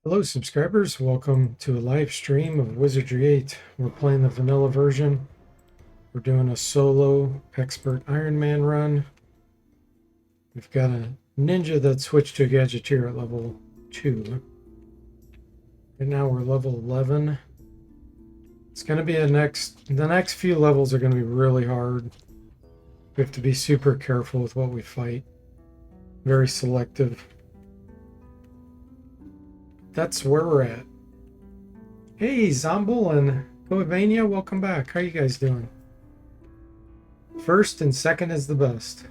Hello subscribers, welcome to a live stream of Wizardry 8. We're playing the vanilla version. We're doing a solo expert Iron Man run. We've got a ninja that switched to a gadgeteer at level 2. Right now we're level 11. It's going to be the next few levels are going to be really hard. We have to be super careful with what we fight. Very selective. That's where we're at. Hey, Zomble and Coavania, welcome back. How you guys doing? First and second is the best.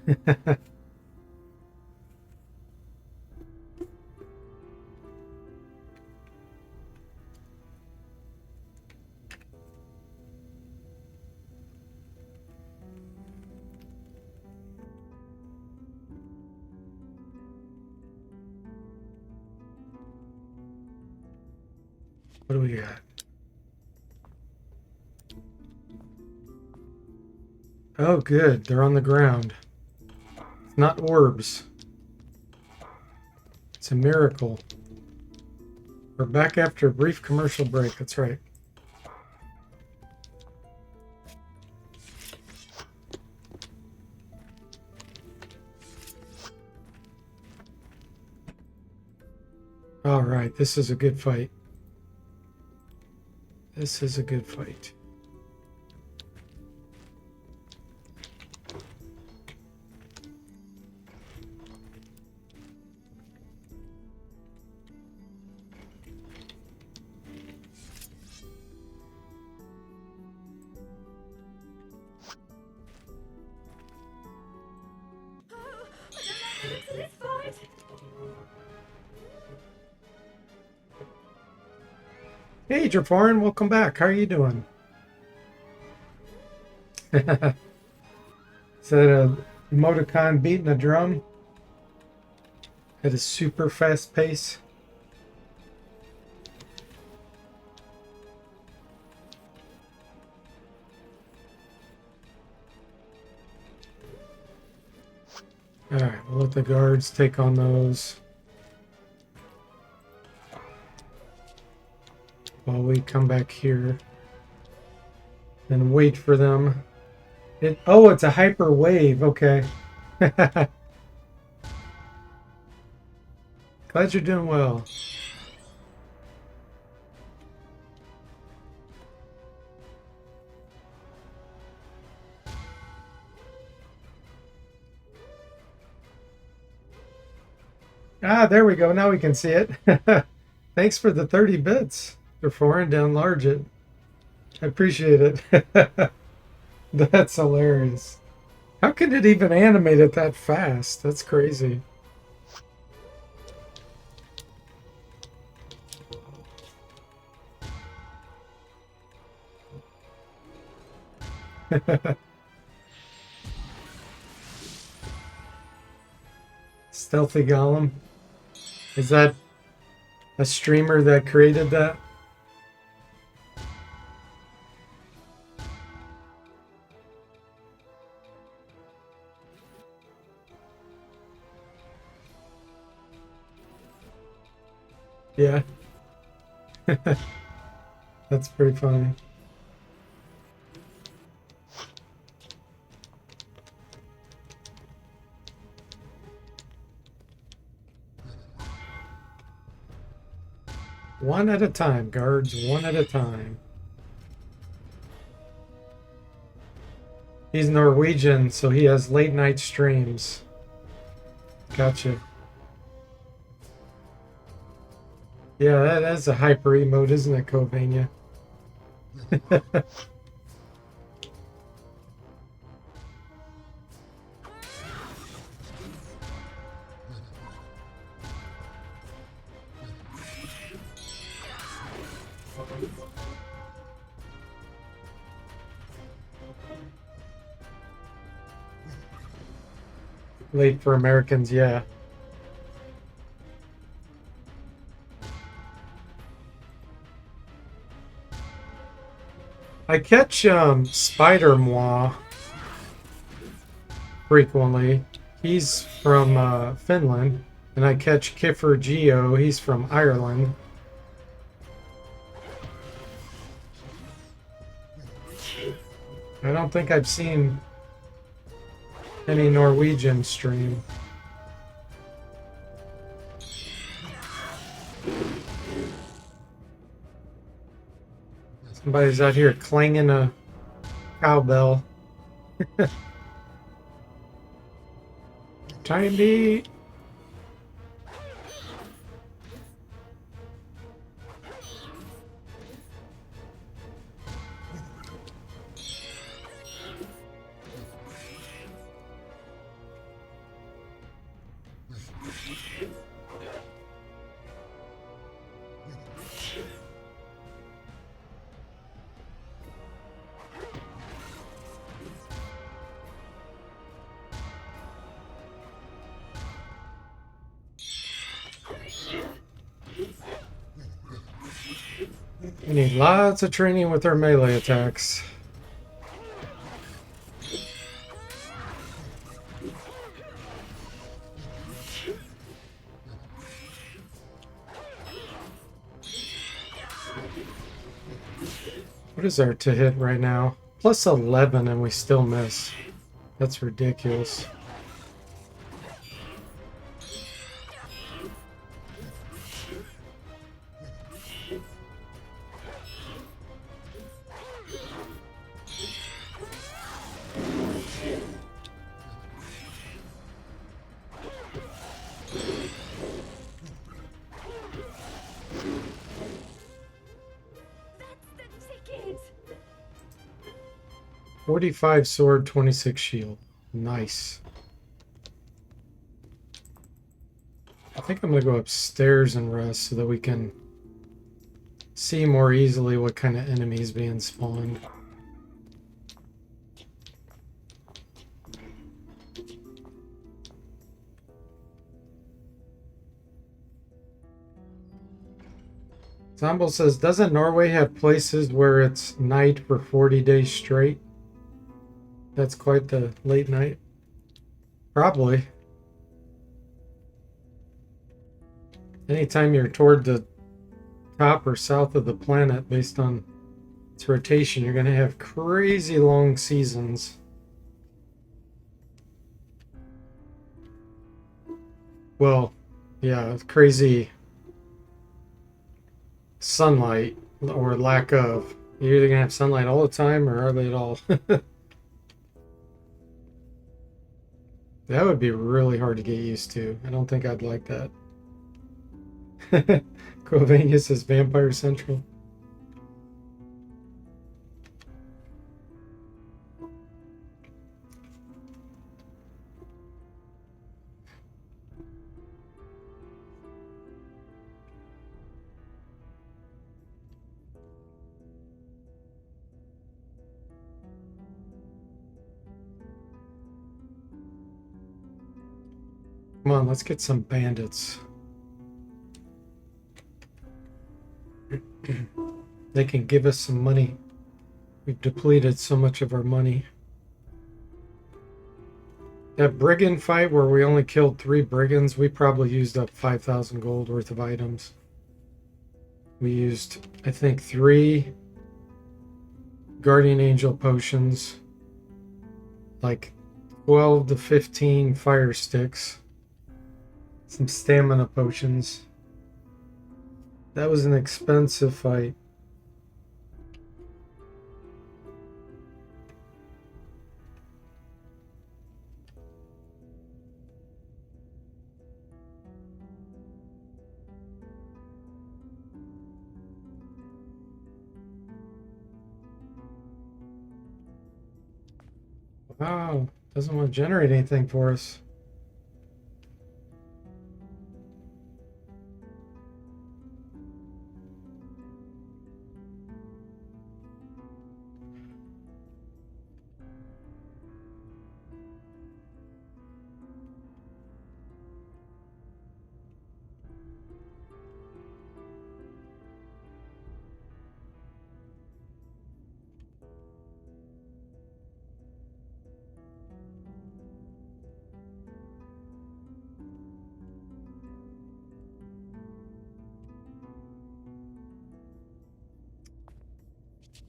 What do we got? Oh, good. They're on the ground. It's not orbs. It's a miracle. We're back after a brief commercial break. That's right. All right. This is a good fight. This is a good fight. Hey, Jafarin, welcome back. How are you doing? Is that a emoticon beating a drum at a super fast pace? All right, we'll let the guards take on those while we come back here and wait for them. Oh, it's a hyper wave. Okay. Glad you're doing well. Ah, there we go. Now we can see it. Thanks for the 30 bits. Before and down large it. I appreciate it. That's hilarious. How can it even animate it that fast? That's crazy. Stealthy Golem. Is that a streamer that created that? Yeah. That's pretty funny. One at a time, guards, one at a time. He's Norwegian, so he has late night streams. Gotcha. Yeah, that's a hyper emote, isn't it, Covania? Late for Americans, yeah. I catch Spider Moi frequently. He's from Finland, and I catch Kiffer Geo. He's from Ireland. I don't think I've seen any Norwegian stream. Somebody's out here clanging a cowbell. Time to eat. We need lots of training with our melee attacks. What is our to hit right now? Plus 11 and we still miss. That's ridiculous. That's the ticket. 45 sword, 26 shield. Nice. I think I'm going to go upstairs and rest so that we can see more easily what kind of enemies being spawned. Zombo says, doesn't Norway have places where it's night for 40 days straight? That's quite the late night. Probably. Anytime you're toward the top or south of the planet based on its rotation, you're going to have crazy long seasons. Well, yeah, crazy sunlight or lack of. You're either going to have sunlight all the time or hardly at all. That would be really hard to get used to. I don't think I'd like that. Covania says Vampire Central. Come on, let's get some bandits. They can give us some money. We've depleted so much of our money. That brigand fight where we only killed 3 brigands, we probably used up 5,000 gold worth of items. We used, I think, 3 Guardian Angel potions, like 12 to 15 fire sticks, some stamina potions. That was an expensive fight. Wow, doesn't want to generate anything for us.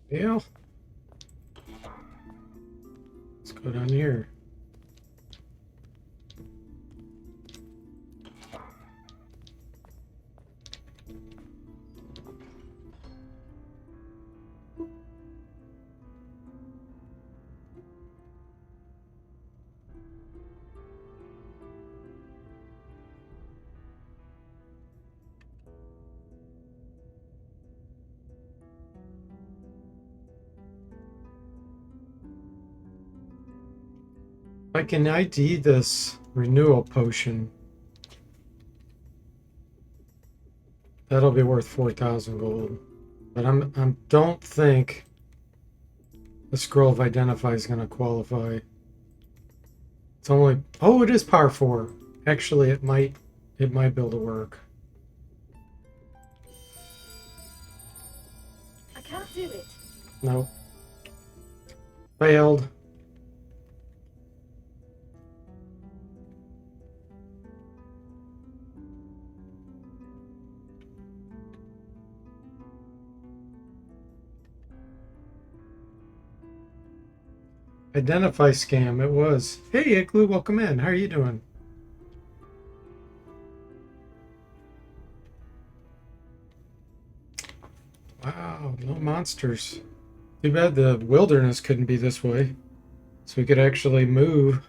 Yeah. Go down here. I can ID this renewal potion. That'll be worth 4,000 gold. But I don't think the scroll of identify is going to qualify. It's only, oh, it is power 4. Actually, it might be able to work. I can't do it. No. Failed. Identify scam, it was. Hey, Igloo, welcome in. How are you doing? Wow, no monsters. Too bad the wilderness couldn't be this way. So we could actually move.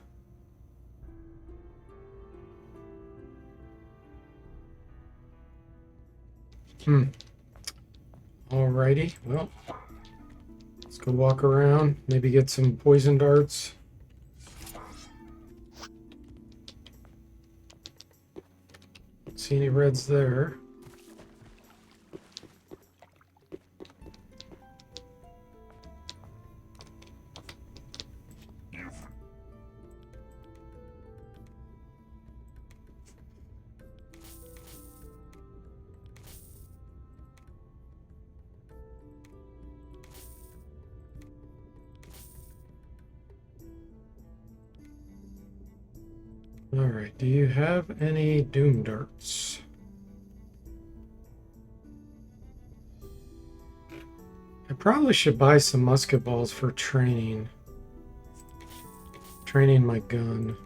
Alrighty, well. Let's go walk around. Maybe get some poison darts. Don't see any reds there. Alright, do you have any doom darts? I probably should buy some musket balls for training. Training my gun.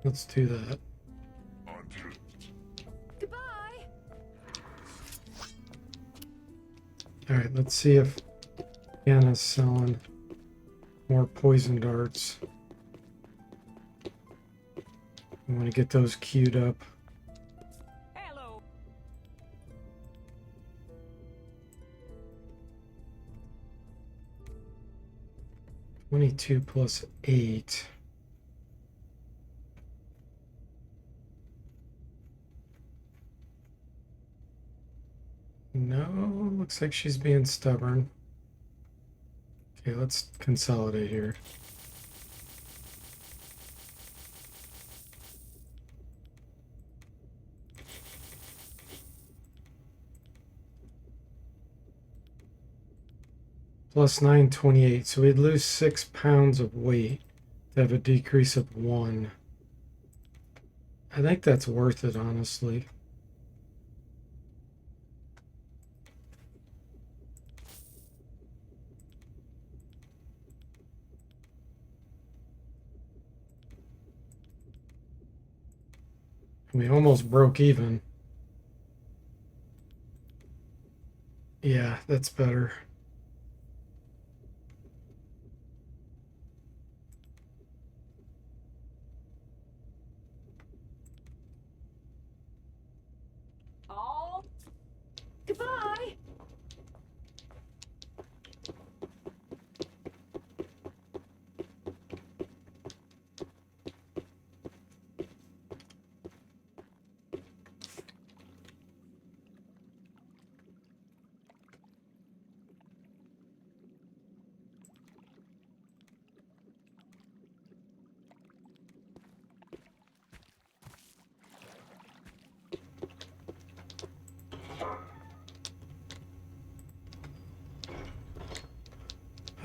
Let's do that. Alright, let's see if Anna's selling more poison darts. I want to get those queued up. Hello. 22 plus 8. No, looks like she's being stubborn. Okay, let's consolidate here. Plus 9, 28. So we'd lose 6 pounds of weight to have a decrease of 1. I think that's worth it, honestly. We almost broke even. Yeah, that's better. Oh. Goodbye.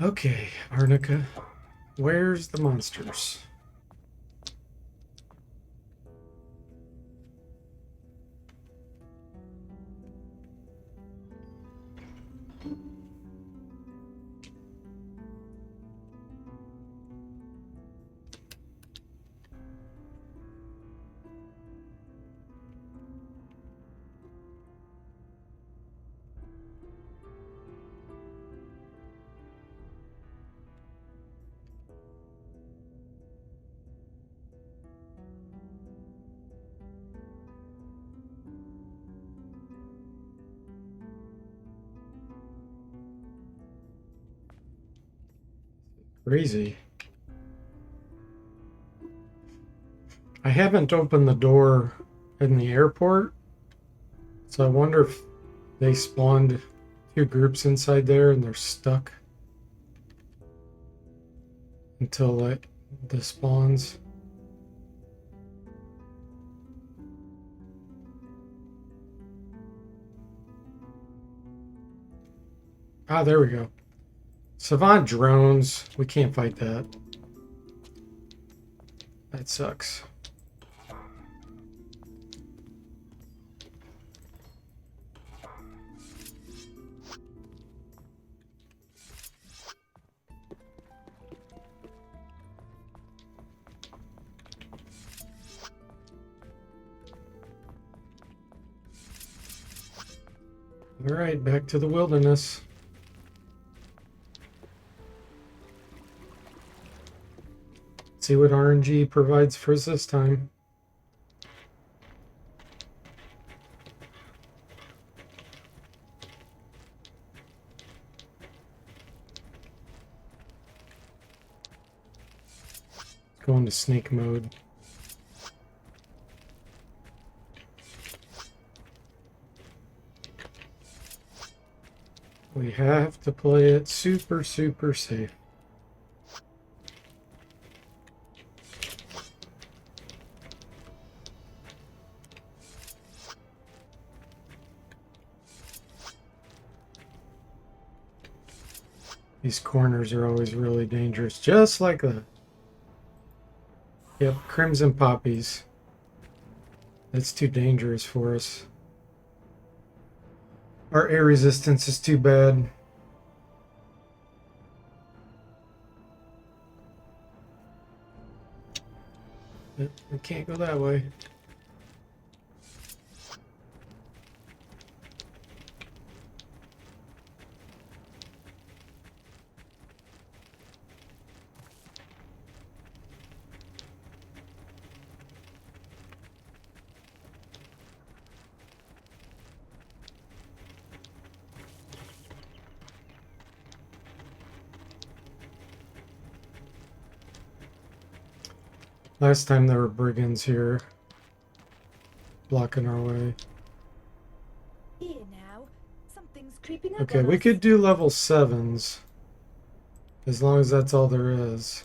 Okay, Arnica, where's the monsters? Crazy. I haven't opened the door in the airport, so I wonder if they spawned two groups inside there and they're stuck until this spawns. Ah, there we go. Savant drones. We can't fight that. That sucks. All right, back to the wilderness. See what RNG provides for us this time. Go into snake mode. We have to play it super, super safe. These corners are always really dangerous, just like that. Yep, crimson poppies. That's too dangerous for us. Our air resistance is too bad. We can't go that way. Last time there were brigands here, blocking our way. Here now. Something's creeping up. Okay, on we us. could do level 7s, as long as that's all there is.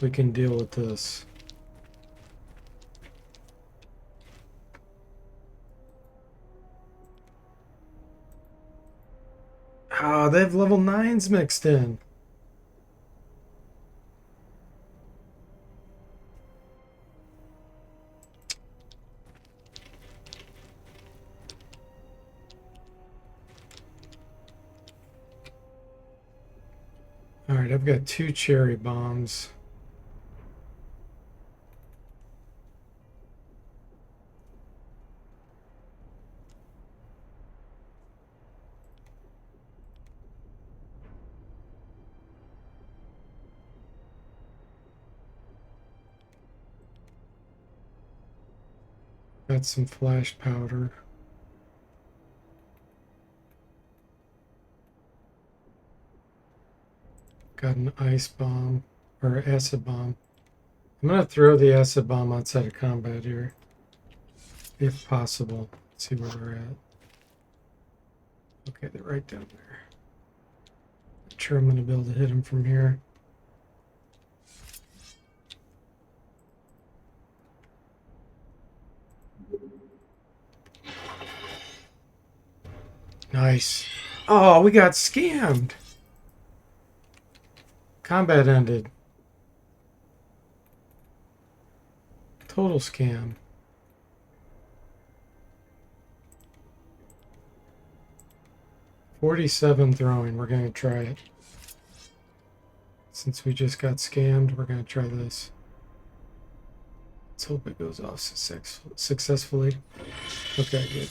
We can deal with this. Ah, they have level 9s mixed in. Alright, I've got 2 cherry bombs. Got some flash powder. Got an ice bomb, or acid bomb. I'm gonna throw the acid bomb outside of combat here, if possible. Let's see where they're at. Okay, they're right down there. I'm sure I'm gonna be able to hit them from here. Nice. Oh, we got scammed. Combat ended. Total scam. $47 throwing. We're going to try it. Since we just got scammed, we're going to try this. Let's hope it goes off successfully. Okay, good.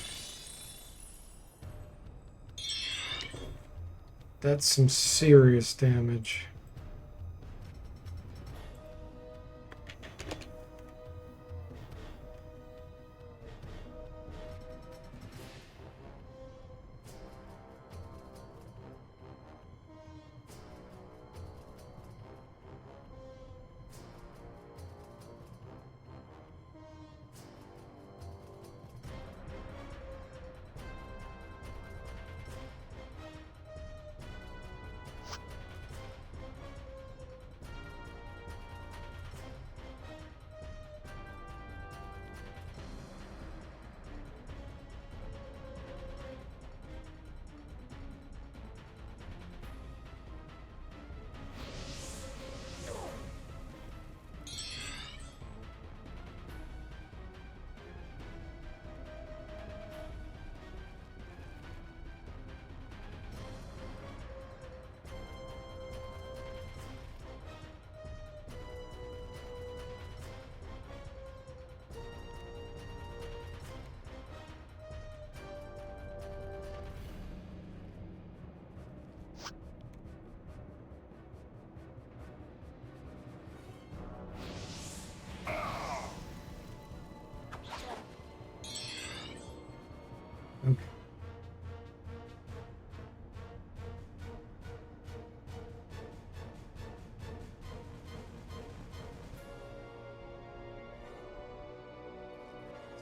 That's some serious damage.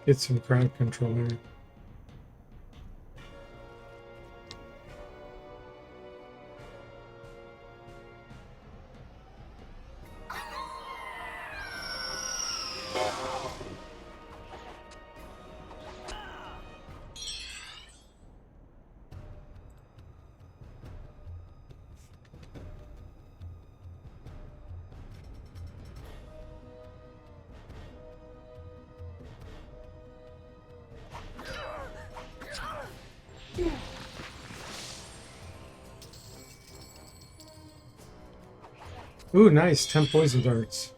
Get some crowd control here. Ooh, nice. 10 poison darts.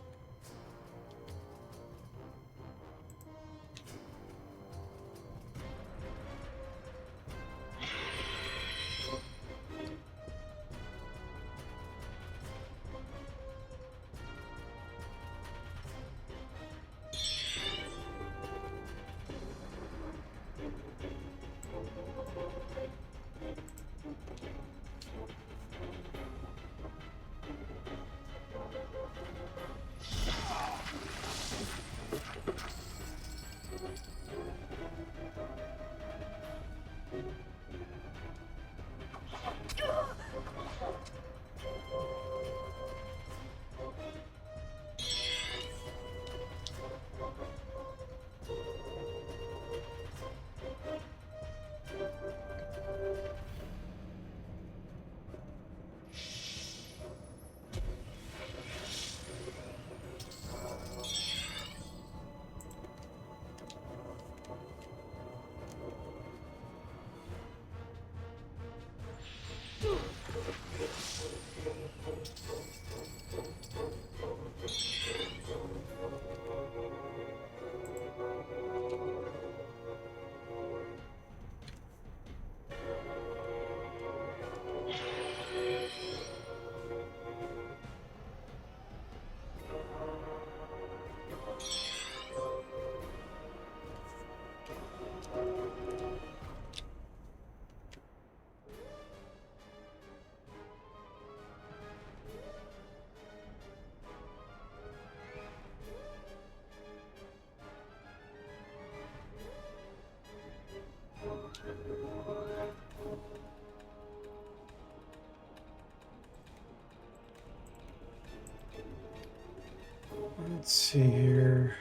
Let's see here.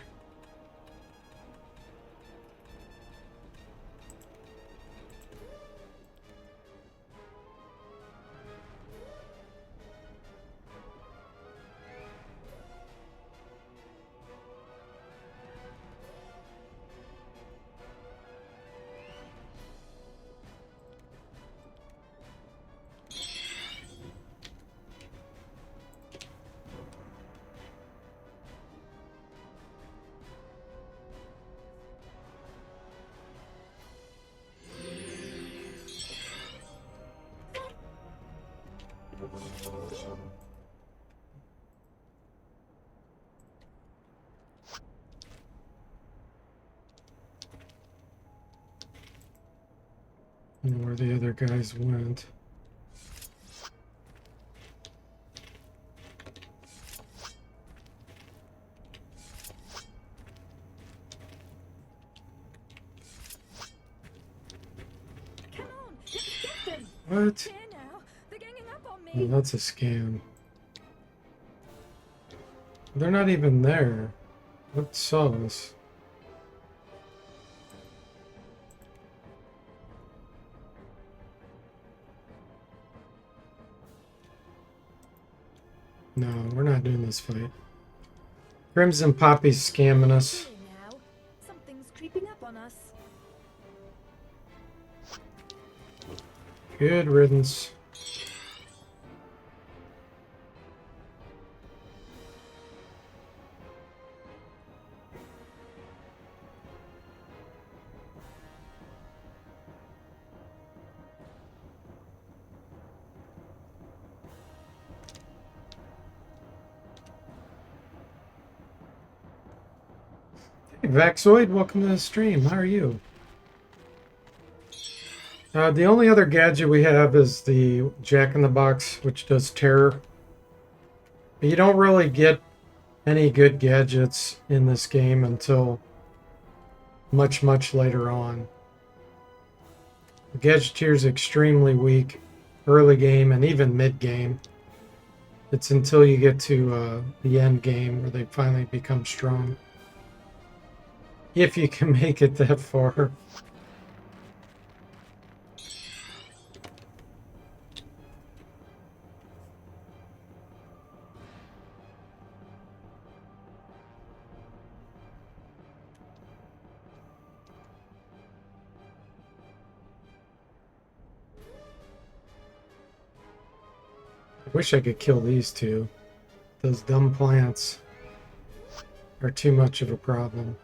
And where the other guys went. Come on, let's get them. What? Here now, they're ganging up on me. Oh, that's a scam. They're not even there. What saw us? No, we're not doing this fight. Crimson Poppy's scamming us. Here now, something's creeping up on us. Good riddance. Hey, Vaxoid, welcome to the stream. How are you? The only other gadget we have is the Jack-in-the-Box, which does terror. But you don't really get any good gadgets in this game until much later on. The Gadgeteer is extremely weak early game and even mid game. It's until you get to the end game where they finally become strong. If you can make it that far. I wish I could kill these two. Those dumb plants are too much of a problem.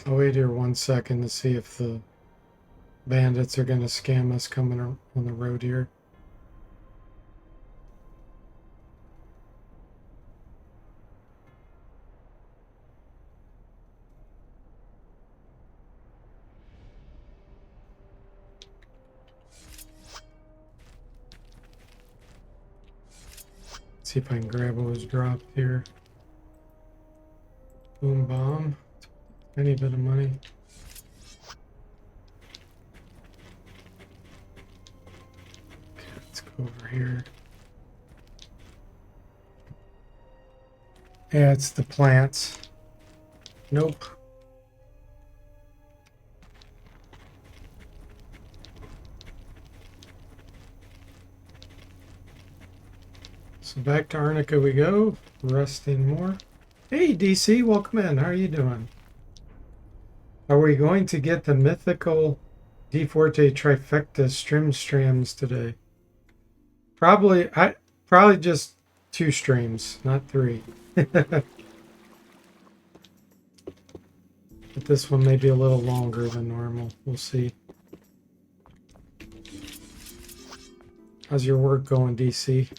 I'll wait here 1 second to see if the bandits are going to scam us coming on the road here. See if I can grab what was dropped here. Boom bomb. Any bit of money. Okay, let's go over here. Yeah, it's the plants. Nope. So back to Arnica we go. Resting more. Hey DC, welcome in. How are you doing? Are we going to get the mythical D Forte trifecta streams today? Probably just 2 streams, not 3. But this one may be a little longer than normal. We'll see. How's your work going, DC?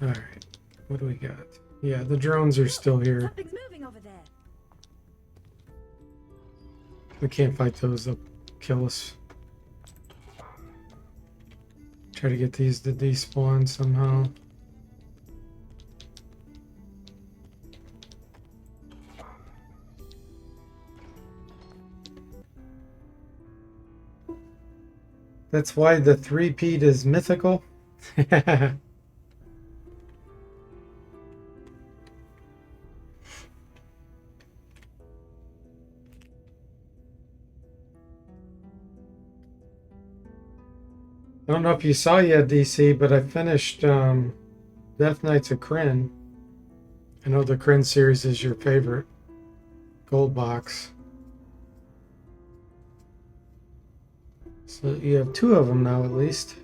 All right. What do we got? Yeah, the drones are still here. Something's moving over there. We can't fight those. They'll kill us. Try to get these to despawn somehow. That's why the 3-peat is mythical. I don't know if you saw yet, DC, but I finished Death Knights of Kryn. I know the Kryn series is your favorite. Gold box. So you have 2 of them now, at least.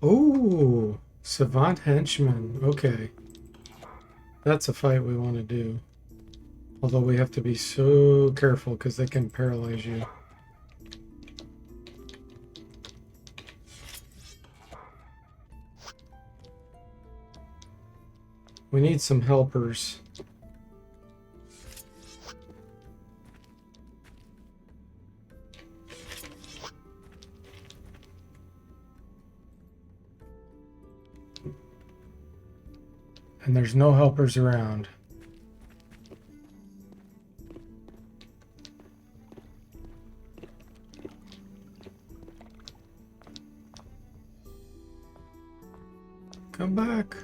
Oh, Savant Henchman. Okay. That's a fight we want to do. Although we have to be so careful because they can paralyze you. We need some helpers. And there's no helpers around. Come back.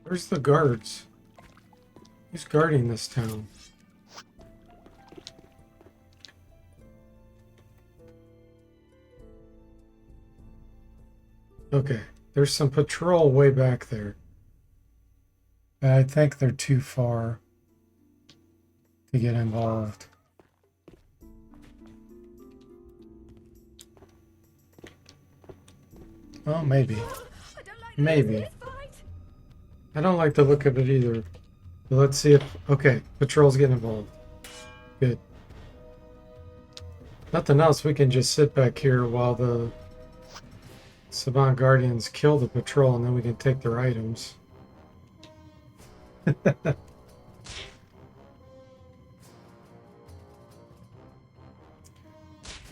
Where's the guards? Who's guarding this town? Okay, there's some patrol way back there. I think they're too far to get involved. Oh, maybe. I don't like Maybe. this fight. I don't like the look of it either. But let's see if... Okay, patrols get involved. Good. Nothing else, we can just sit back here while the Saban Guardians kill the patrol, and then we can take their items.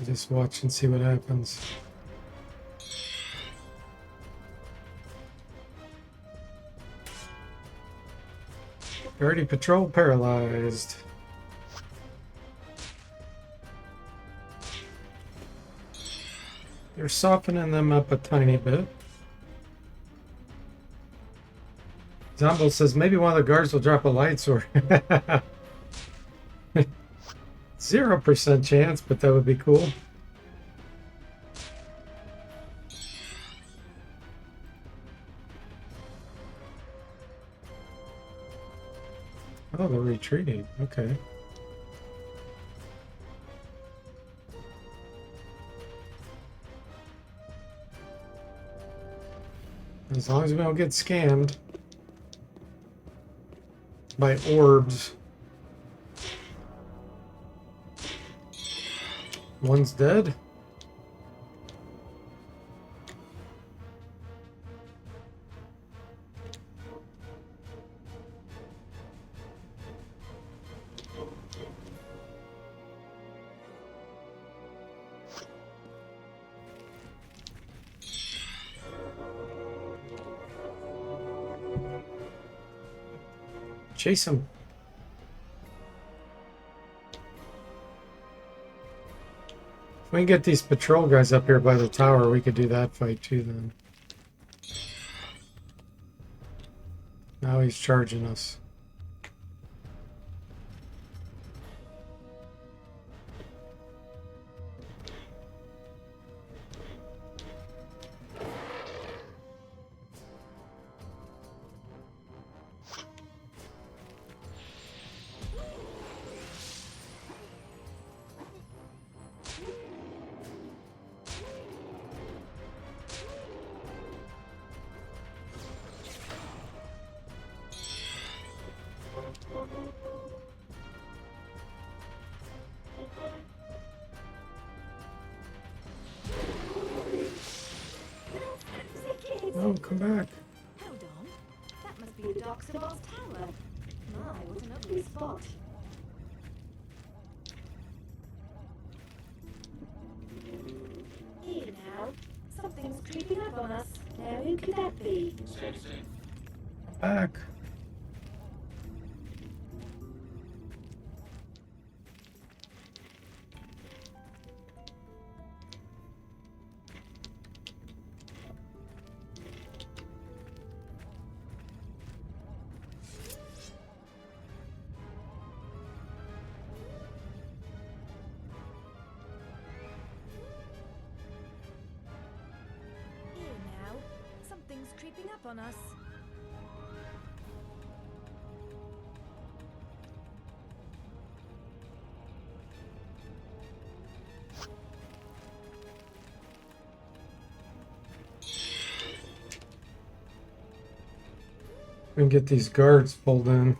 Just watch and see what happens. Guardian patrol paralyzed. You're softening them up a tiny bit. Zombo says maybe one of the guards will drop a light sword. 0% chance, but that would be cool. Oh, they're retreating. Okay. As long as we don't get scammed by orbs. One's dead. Chase him. If we can get these patrol guys up here by the tower, we could do that fight too then. Now he's charging us. Oh, come back. Hold on. That must be the Dark Sabal's tower. My, what an ugly spot. Here now. Something's creeping up on us. Now who could that be? Back. Here now. Something's creeping up on us. We can get these guards pulled in.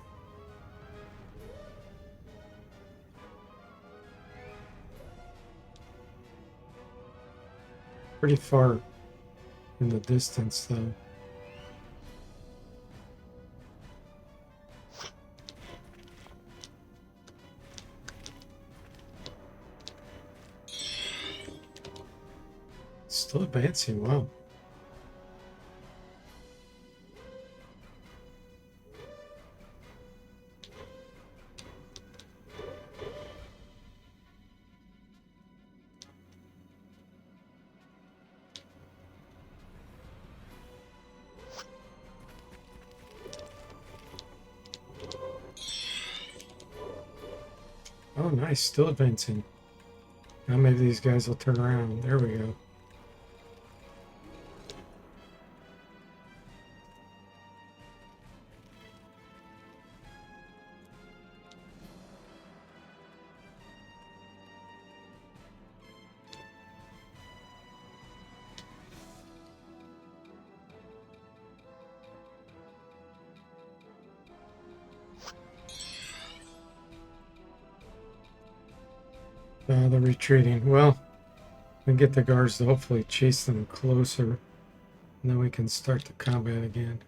Pretty far in the distance, though. Still advancing, wow. Oh, nice. Still advancing. Now maybe these guys will turn around. There we go. They're retreating. Well, we can get the guards to hopefully chase them closer, and then we can start the combat again.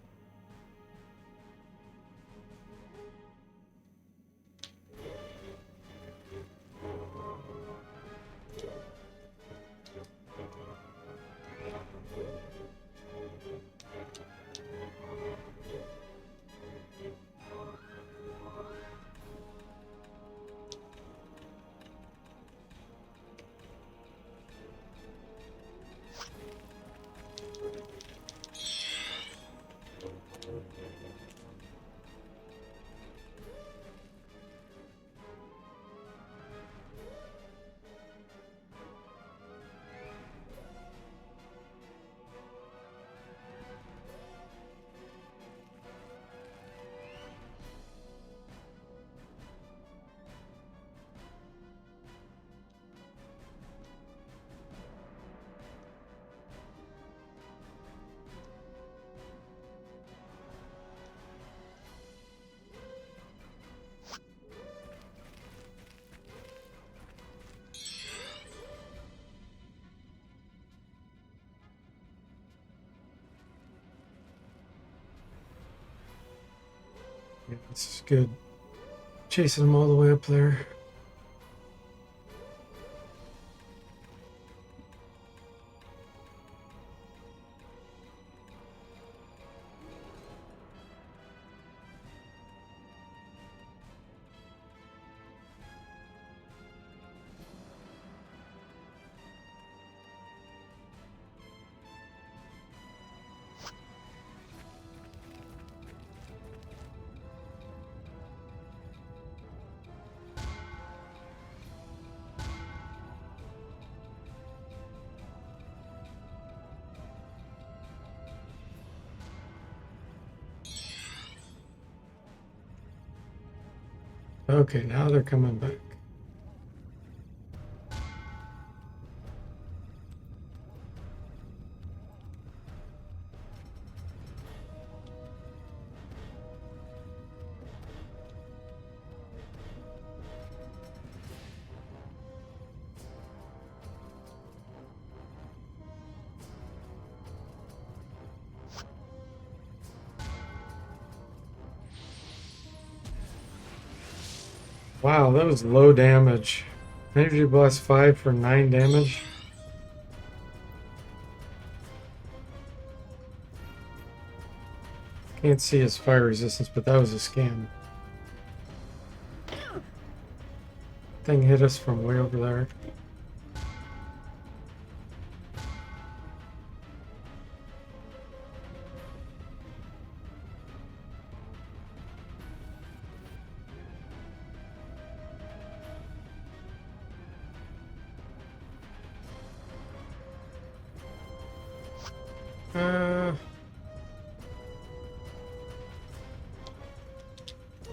Yeah, this is good. Chasing them all the way up there. Okay, now they're coming back. Wow, that was low damage. Energy blast 5 for 9 damage. Can't see his fire resistance, but that was a scam. Thing hit us from way over there.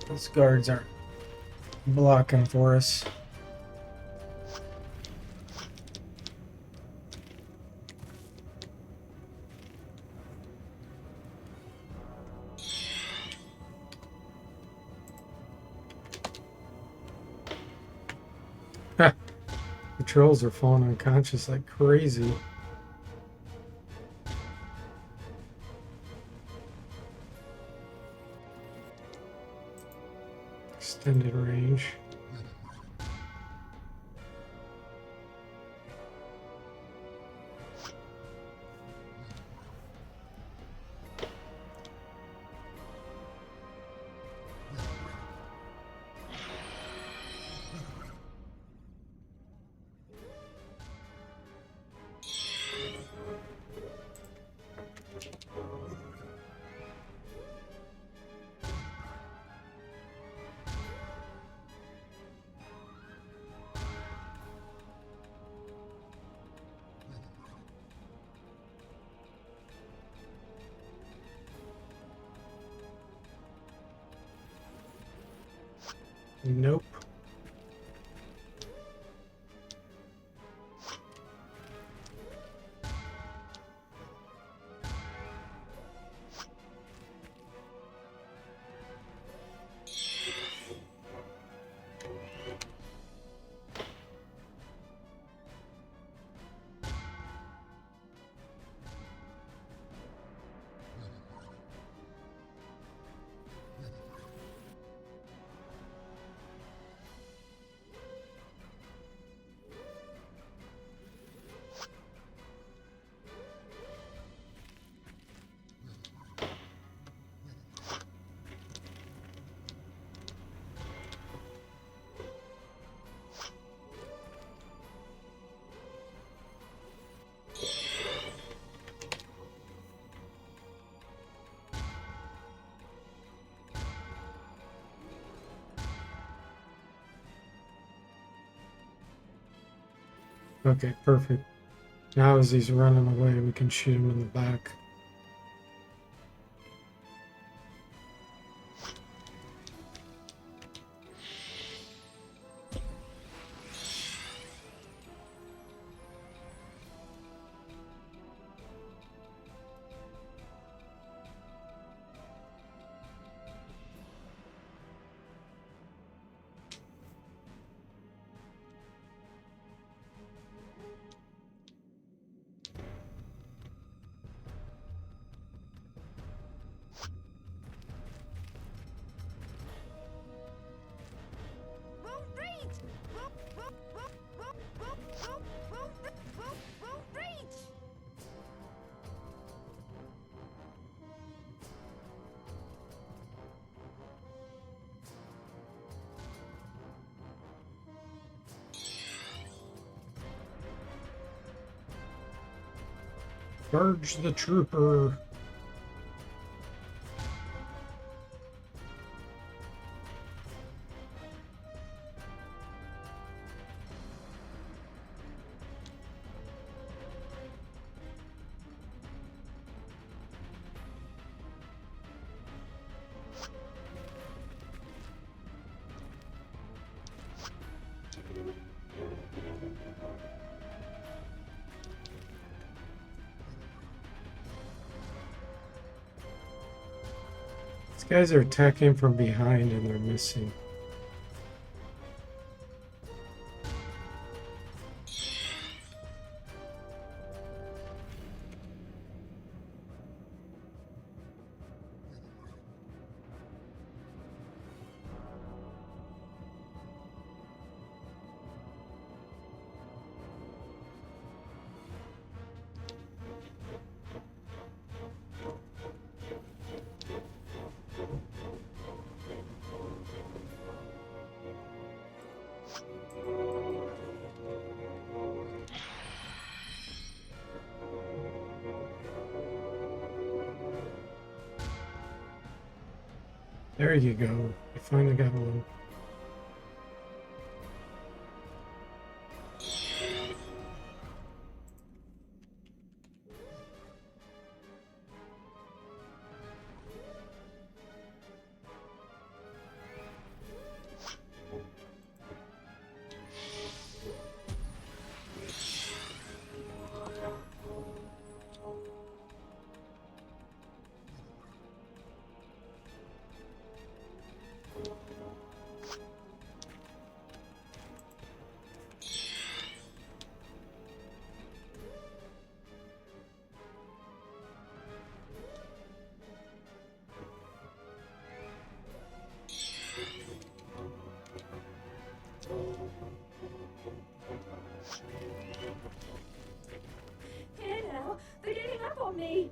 Those guards aren't blocking for us. The trolls are falling unconscious like crazy. Extended range. Nope. Okay, perfect. Now as he's running away, we can shoot him in the back. Won't reach! Won't reach! Charge the trooper. These guys are attacking from behind and they're missing. There you go. You finally got one. Here now! They're getting up on me!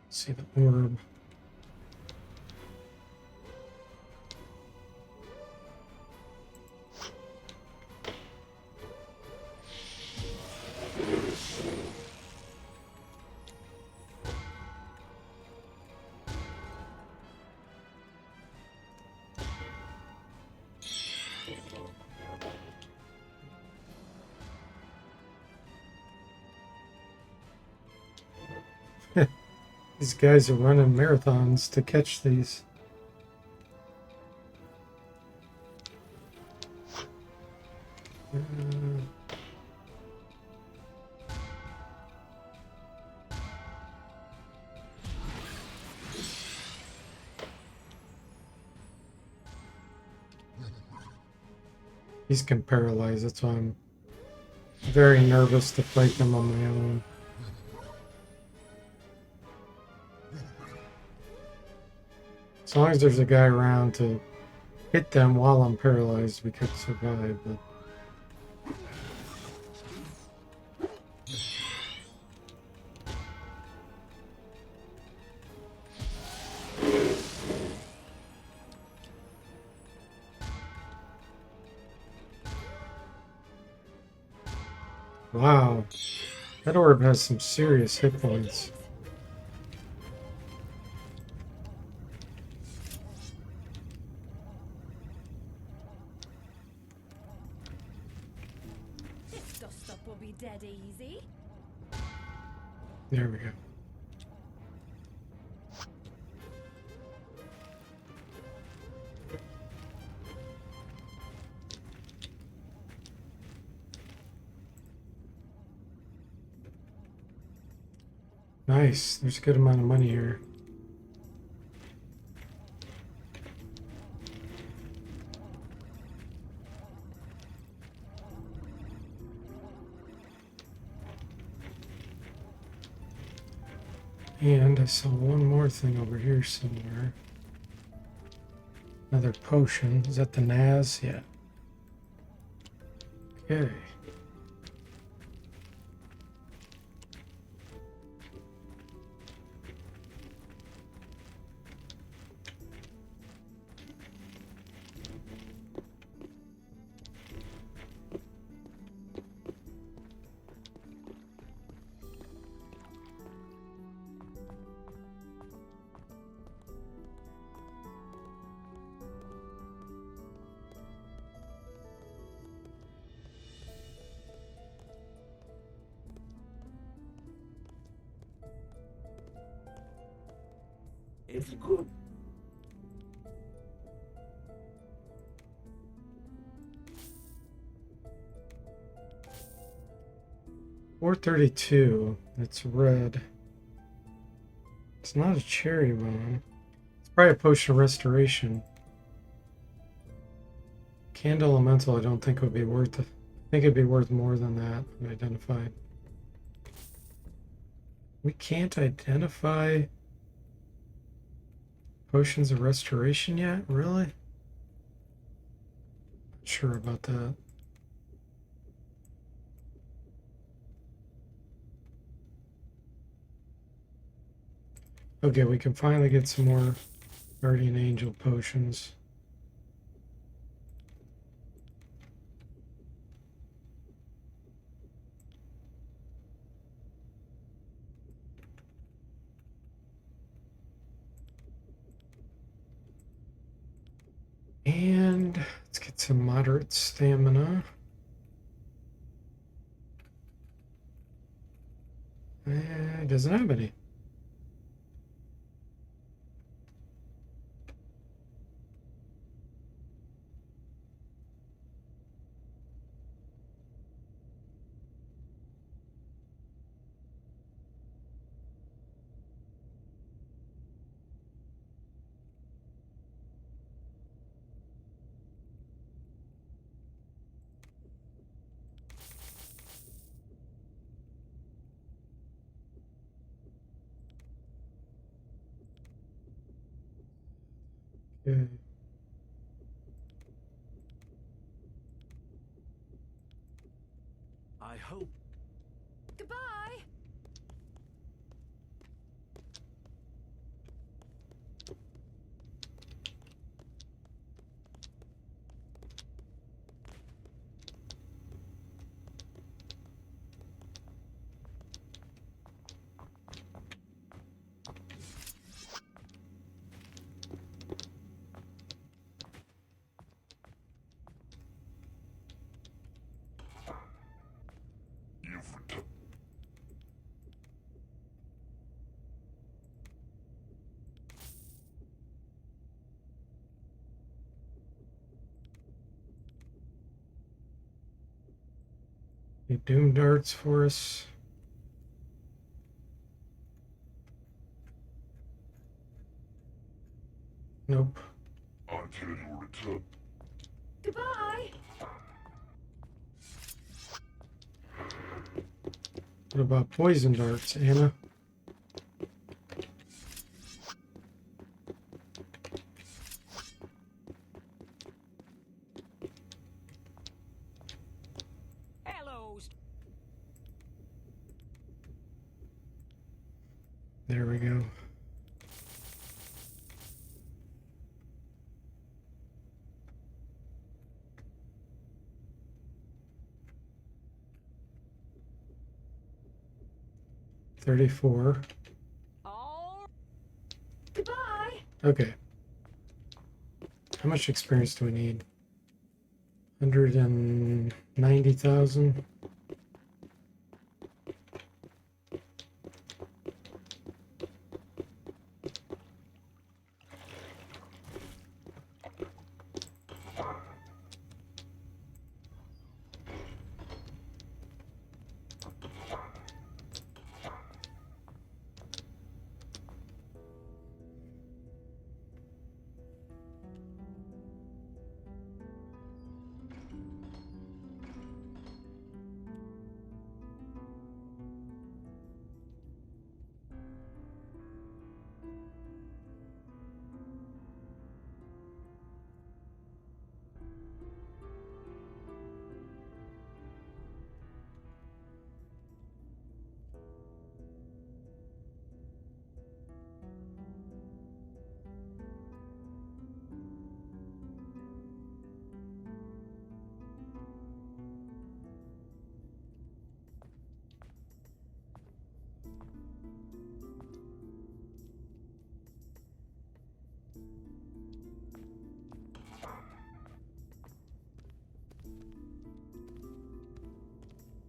See the orb. These guys are running marathons to catch these. Uh, These can paralyze, that's why I'm very nervous to fight them on my own. As long as there's a guy around to hit them while I'm paralyzed, we could survive, but... Wow, that orb has some serious hit points. This dust-up will be dead easy. There we go. Nice, there's a good amount of money here. And I saw one more thing over here somewhere. Another potion. Is that the Naz? Yeah. Okay. It's good. $432. It's red. It's not a cherry bomb. It's probably a potion of restoration. Candle elemental I don't think would be worth it. I think it'd be worth more than that identified. We can't identify potions of restoration yet? Really? Not sure about that. Okay, we can finally get some more Guardian Angel potions. And let's get some moderate stamina. It doesn't have any. Okay. I hope. Goodbye. Any doom darts for us? Nope. Until you return. Goodbye. What about poison darts, Anna? Hello. There we go. $34. Oh. Goodbye. Okay. How much experience do we need? 190,000.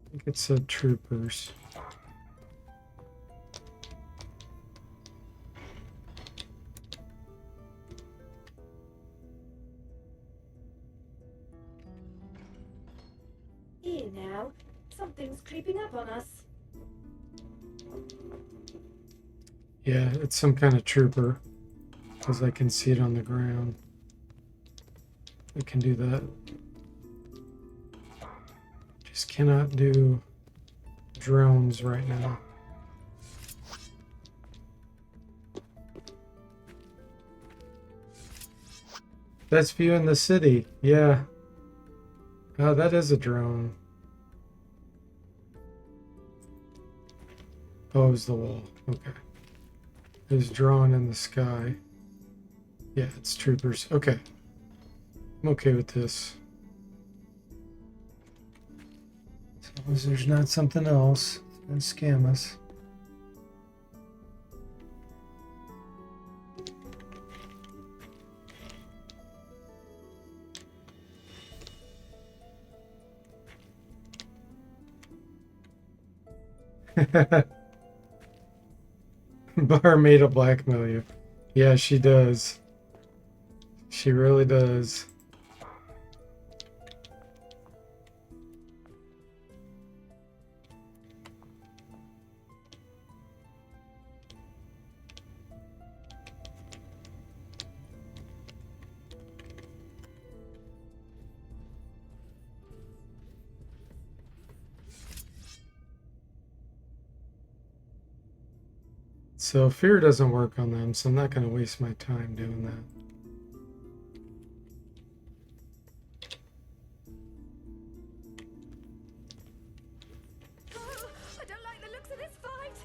I think it said troopers. Here now. Something's creeping up on us. Yeah, it's some kind of trooper, because I can see it on the ground. I can do that. Just cannot do drones right now. That's view in the city. Yeah. Oh, that is a drone. Oh, it was the wall. Okay. There's drone in the sky. Yeah, it's troopers. Okay. I'm okay with this. As long as there's not something else and scam us. Barmaid will blackmail you. Yeah, she does. She really does. So fear doesn't work on them, so I'm not going to waste my time doing that. Oh, I don't like the looks of this fight.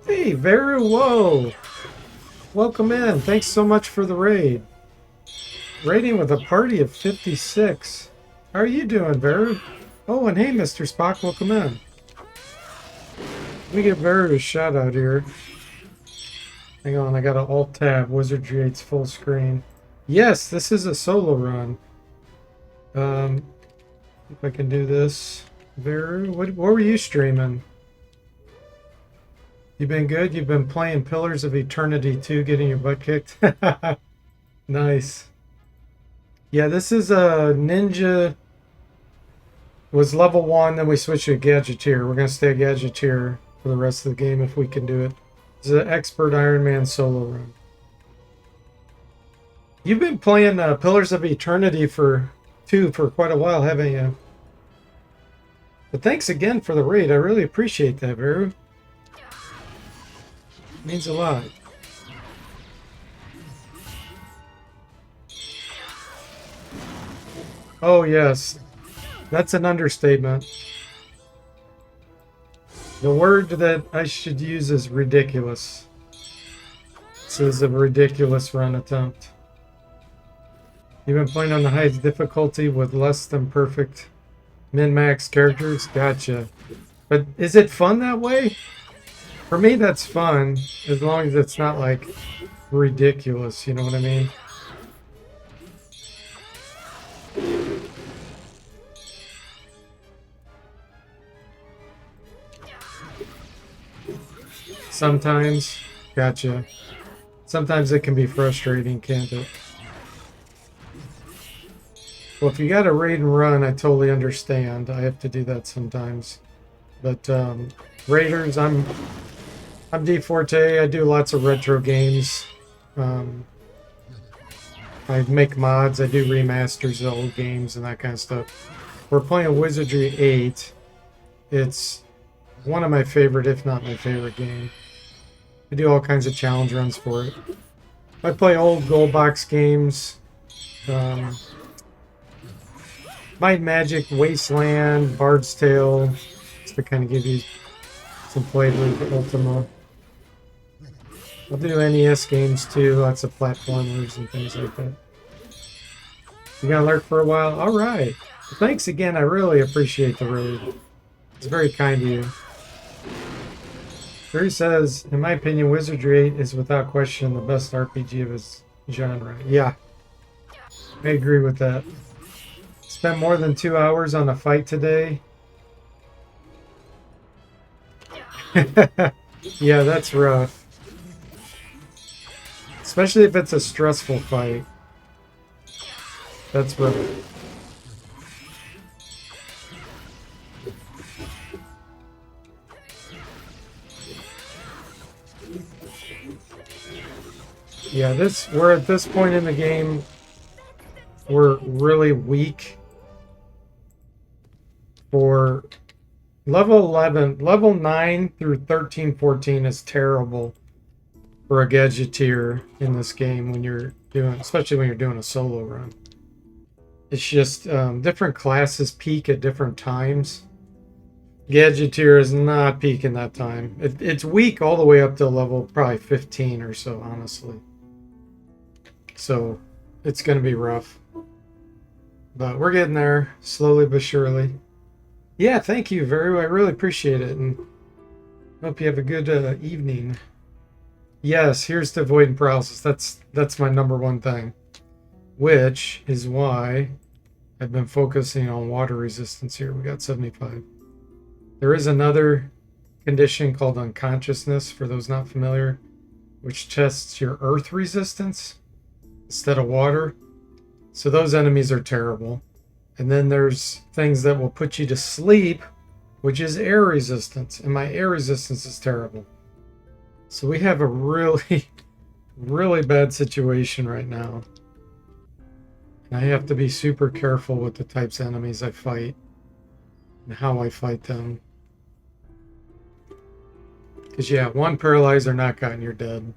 Hey, very whoa! Welcome in. Thanks so much for the raid. Raiding with a party of 56. How are you doing, Veru? Oh, and hey, Mr. Spock, welcome in. Let me get Vera a shout out here. Hang on, I got an alt tab. Wizardry 8's full screen. Yes, this is a solo run. If I can do this. Vera, what were you streaming? You been good? You've been playing Pillars of Eternity 2, getting your butt kicked? Nice. Yeah, this is a ninja. Was level 1, then we switched to a gadgeteer. We're going to stay a gadgeteer for the rest of the game if we can do it. This is an expert Iron Man solo run. You've been playing Pillars of Eternity for quite a while, haven't you? But thanks again for the raid. I really appreciate that, Veru. Means a lot. Oh, yes. That's an understatement. The word that I should use is ridiculous. This is a ridiculous run attempt. You've been playing on the highest difficulty with less than perfect min-max characters? Gotcha. But is it fun that way? For me, that's fun, as long as it's not, like, ridiculous, you know what I mean? Sometimes. Gotcha. Sometimes it can be frustrating, can't it? Well, if you got a raid and run, I totally understand. I have to do that sometimes. But, raiders, I'm D Forte. I do lots of retro games. I make mods. I do remasters of old games and that kind of stuff. We're playing Wizardry 8. It's one of my favorite, if not my favorite game. I do all kinds of challenge runs for it. I play old gold box games. Might Magic, Wasteland, Bard's Tale, just to kind of give you some flavor of Ultima. I'll do NES games too, lots of platformers and things like that. You gonna lurk for a while? Alright. Well, thanks again, I really appreciate the raid. It's very kind of you. Drew says, in my opinion, Wizardry 8 is without question the best RPG of its genre. Yeah, I agree with that. Spent more than 2 hours on a fight today. Yeah, that's rough. Especially if it's a stressful fight. That's rough. Yeah, we're at this point in the game, we're really weak for level 11. Level 9 through 13, 14 is terrible for a gadgeteer in this game when you're doing, especially when you're doing a solo run. It's just different classes peak at different times. Gadgeteer is not peaking that time. It's weak all the way up to level probably 15 or so, honestly. So it's going to be rough. But we're getting there, slowly but surely. Yeah, thank you, Veru. I really appreciate it. And hope you have a good evening. Yes, here's to avoiding paralysis. That's my number one thing. Which is why I've been focusing on water resistance here. We got 75. There is another condition called unconsciousness, for those not familiar, which tests your earth resistance instead of water. So those enemies are terrible. And then there's things that will put you to sleep, which is air resistance. And my air resistance is terrible. So we have a really, really bad situation right now. And I have to be super careful with the types of enemies I fight and how I fight them. Because, yeah, one paralyzer knockout and you're dead.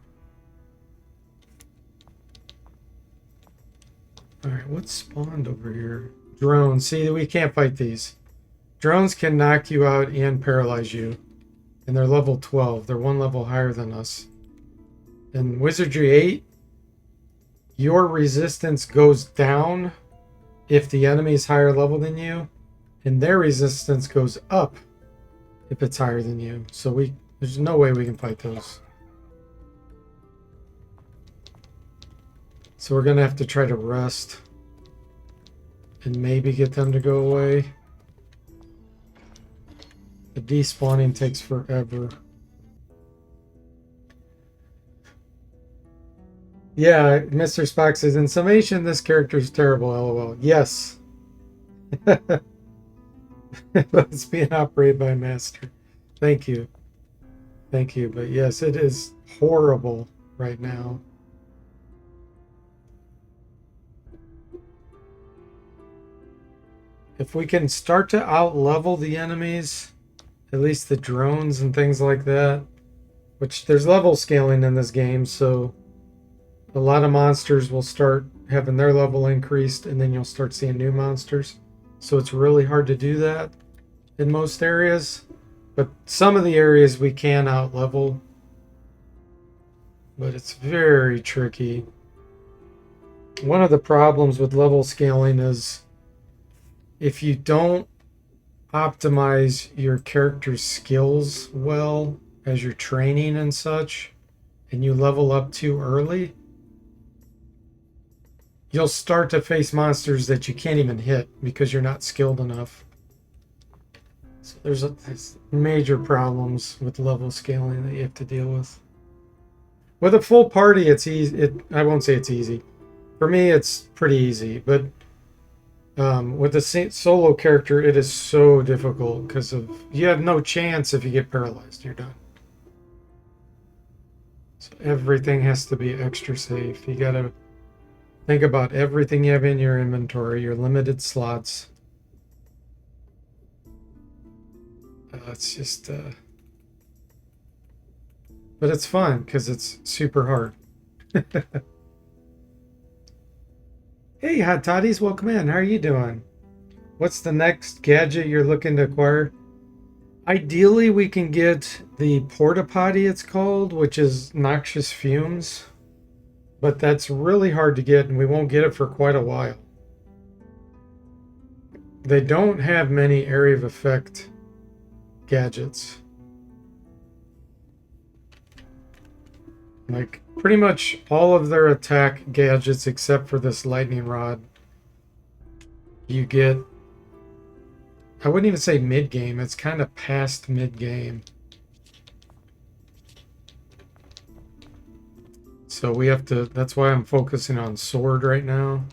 Alright, what's spawned over here? Drones. See, we can't fight these. Drones can knock you out and paralyze you. And they're level 12. They're one level higher than us. In Wizardry 8, your resistance goes down if the enemy is higher level than you. And their resistance goes up if it's higher than you. So there's no way we can fight those. So we're gonna have to try to rest and maybe get them to go away. The despawning takes forever. Yeah, Mr. Spock says, in summation, this character is terrible, lol. Yes. But it's being operated by a master. Thank you. Thank you. But yes, it is horrible right now. If we can start to out-level the enemies, at least the drones and things like that, which there's level scaling in this game, so a lot of monsters will start having their level increased, and then you'll start seeing new monsters. So it's really hard to do that in most areas. But some of the areas we can out-level. But it's very tricky. One of the problems with level scaling is if you don't optimize your character's skills well as you're training and such, and you level up too early, you'll start to face monsters that you can't even hit because you're not skilled enough. So there's major problems with level scaling that you have to deal with. With a full party, it's easy. I won't say it's easy. For me, it's pretty easy. But with a solo character, it is so difficult because you have no chance if you get paralyzed. You're done. So everything has to be extra safe. You gotta think about everything you have in your inventory, your limited slots. It's just, but it's fun because it's super hard. Hey, Hot Toddies, welcome in. How are you doing? What's the next gadget you're looking to acquire? Ideally, we can get the porta potty, it's called, which is noxious fumes. But that's really hard to get, and we won't get it for quite a while. They don't have many area of effect gadgets. Like, pretty much all of their attack gadgets, except for this lightning rod, you get... I wouldn't even say mid-game. It's kind of past mid-game. So we have to... That's why I'm focusing on sword right now.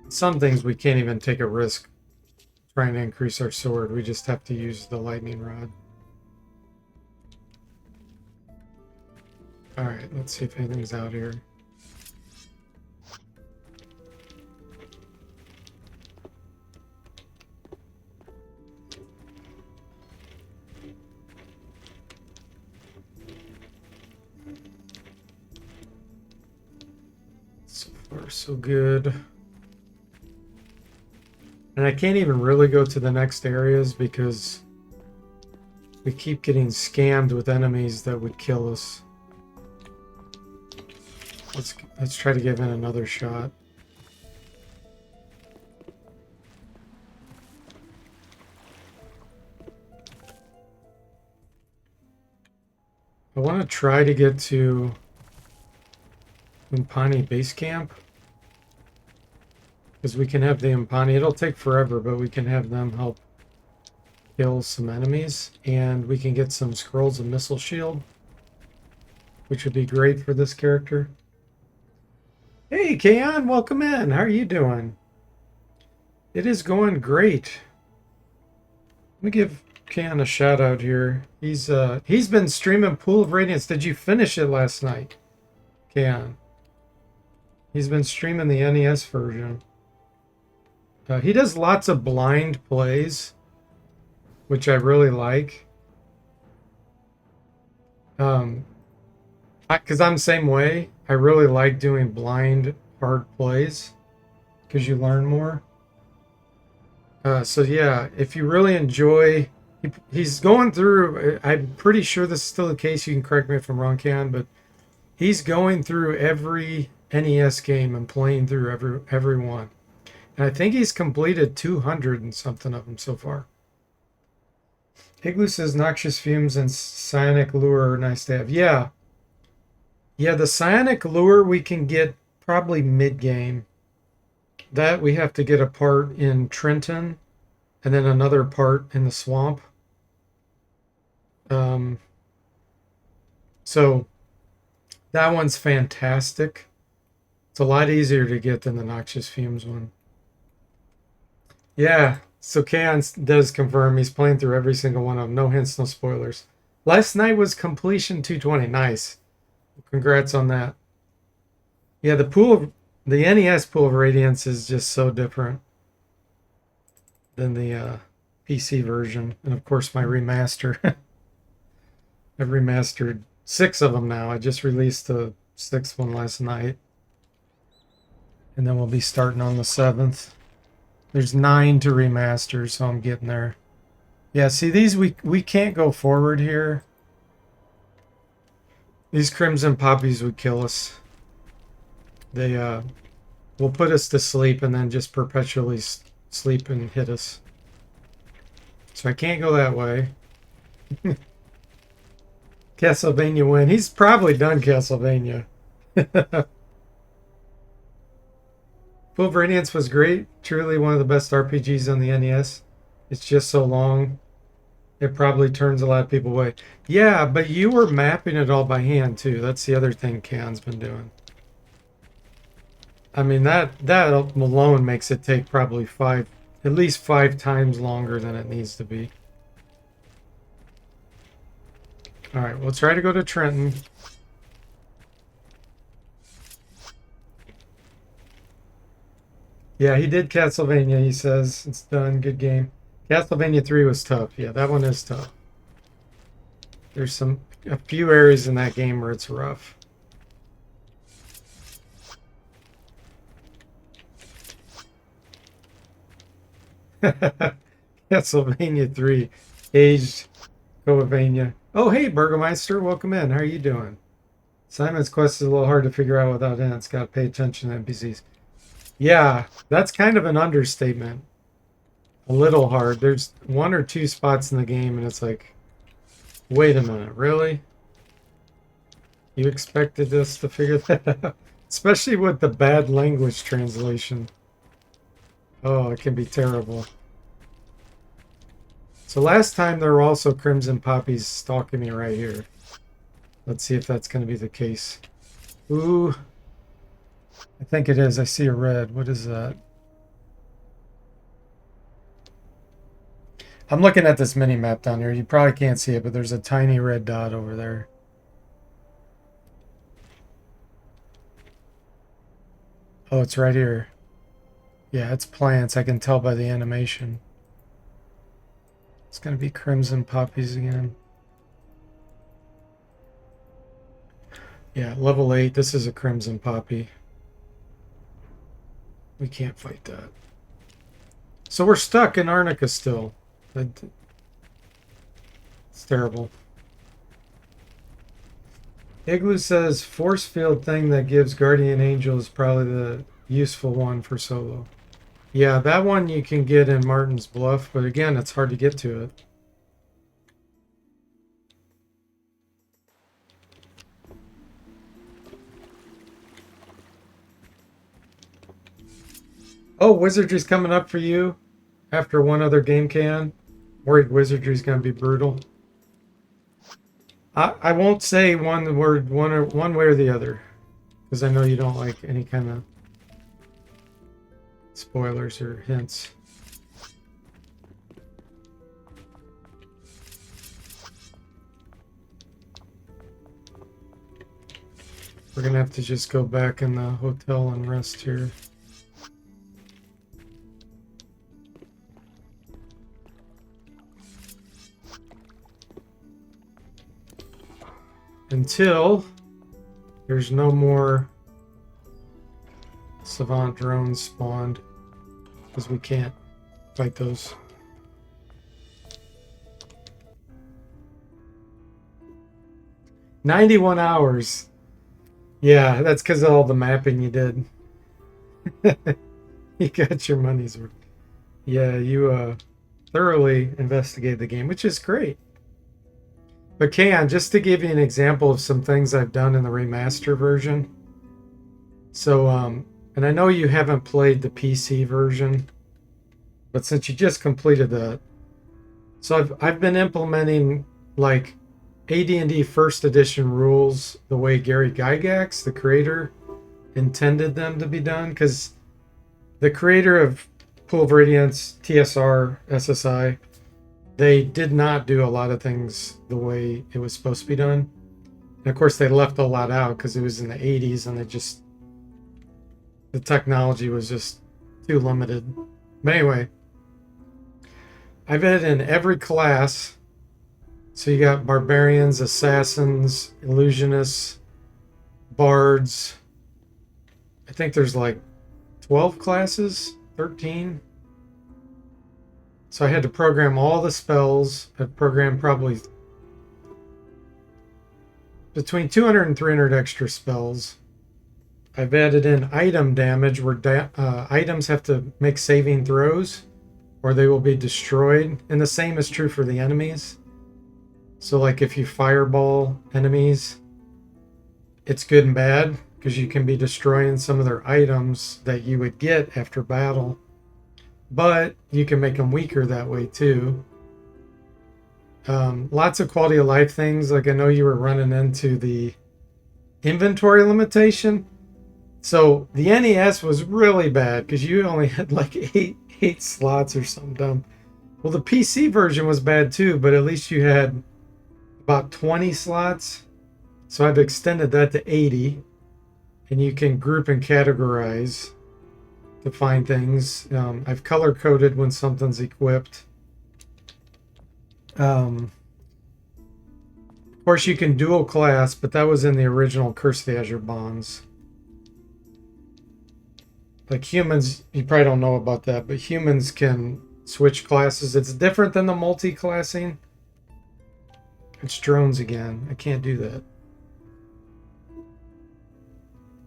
Some things we can't even take a risk trying to increase our sword. We just have to use the lightning rod. Alright, let's see if anything's out here. So far, so good. And I can't even really go to the next areas because we keep getting scammed with enemies that would kill us. Let's try to give in another shot. I want to try to get to Umpani base camp. Because we can have the Umpani. It'll take forever, but we can have them help kill some enemies. And we can get some scrolls of missile shield, which would be great for this character. Hey, Kayan, welcome in. How are you doing? It is going great. Let me give Kayan a shout out here. He's been streaming Pool of Radiance. Did you finish it last night, Kayan? He's been streaming the NES version. He does lots of blind plays, which I really like. Because I'm the same way. I really like doing blind, hard plays because you learn more. So yeah, if you really enjoy... He's going through... I'm pretty sure this is still the case. You can correct me if I'm wrong, Ken, but he's going through every NES game and playing through every one. And I think he's completed 200 and something of them so far. Igloo says noxious fumes and psionic lure are nice to have. Yeah. Yeah, the psionic lure we can get probably mid-game. That we have to get a part in Trenton and then another part in the swamp. So that one's fantastic. It's a lot easier to get than the noxious fumes one. Yeah, so Kaon does confirm he's playing through every single one of them. No hints, no spoilers. Last night was completion 220. Nice. Congrats on that. Yeah, the NES pool of radiance is just so different than the PC version. And of course, my remaster. I've remastered 6 of them now. I just released the 6th one last night. And then we'll be starting on the 7th. There's 9 to remaster, so I'm getting there. Yeah, see, these we can't go forward here. These crimson poppies would kill us. They will put us to sleep and then just perpetually sleep and hit us. So I can't go that way. Castlevania win. He's probably done Castlevania. Full of Radiance was great. Truly one of the best RPGs on the NES. It's just so long. It probably turns a lot of people away. Yeah, but you were mapping it all by hand too. That's the other thing Kaon's been doing. I mean, that alone makes it take probably at least 5 times longer than it needs to be. All right, we'll try to go to Trenton. Yeah, he did Castlevania, he says. It's done. Good game. Castlevania 3 was tough. Yeah, that one is tough. There's a few areas in that game where it's rough. Castlevania 3. Aged Covania. Oh, hey, Burgomeister. Welcome in. How are you doing? Simon's Quest is a little hard to figure out without hints. Got to pay attention to NPCs. Yeah, that's kind of an understatement. A little hard. There's 1 or 2 spots in the game, and it's like, wait a minute, really? You expected us to figure that out? Especially with the bad language translation. Oh, it can be terrible. So last time there were also crimson poppies stalking me right here. Let's see if that's going to be the case. Ooh. I think it is. I see a red. What is that? I'm looking at this mini map down here. You probably can't see it, but there's a tiny red dot over there. Oh, it's right here. Yeah, it's plants. I can tell by the animation. It's going to be crimson poppies again. Yeah, level 8. This is a crimson poppy. We can't fight that. So we're stuck in Arnica still. It's terrible. Igloo says force field thing that gives Guardian Angel is probably the useful one for solo. Yeah, that one you can get in Martin's Bluff, but again, it's hard to get to it. Oh, Wizardry's coming up for you after one other game can. Worried Wizardry's going to be brutal. I won't say one word one way or the other, because I know you don't like any kind of spoilers or hints. We're going to have to just go back in the hotel and rest here. Until there's no more savant drones spawned, because we can't fight those. "91 hours. Yeah, that's because of all the mapping you did. You got your money's worth. Yeah, you thoroughly investigated the game, which is great. But Kaon, just to give you an example of some things I've done in the remaster version. So, and I know you haven't played the PC version, but since you just completed that, so I've been implementing like AD&D First Edition rules the way Gary Gygax, the creator, intended them to be done. Because the creator of Pool of Radiance, TSR, SSI, they did not do a lot of things the way it was supposed to be done. And of course, they left a lot out because it was in the 80s and the technology was just too limited. But anyway, I've had in every class. So you got barbarians, assassins, illusionists, bards. I think there's like 12 classes, 13. So I had to program all the spells. I programmed probably between 200 and 300 extra spells. I've added in item damage where items have to make saving throws or they will be destroyed. And the same is true for the enemies. So like if you fireball enemies, it's good and bad because you can be destroying some of their items that you would get after battle. But you can make them weaker that way too. Lots of quality of life things. Like I know you were running into the inventory limitation. So the NES was really bad because you only had like eight slots or something dumb. Well, the PC version was bad too, but at least you had about 20 slots. So I've extended that to 80. And you can group and categorize to find things. I've color coded when something's equipped. Of course, you can dual class, but that was in the original Curse of the Azure Bonds. Like humans, you probably don't know about that, but humans can switch classes. It's different than the multi-classing. It's drones again. I can't do that.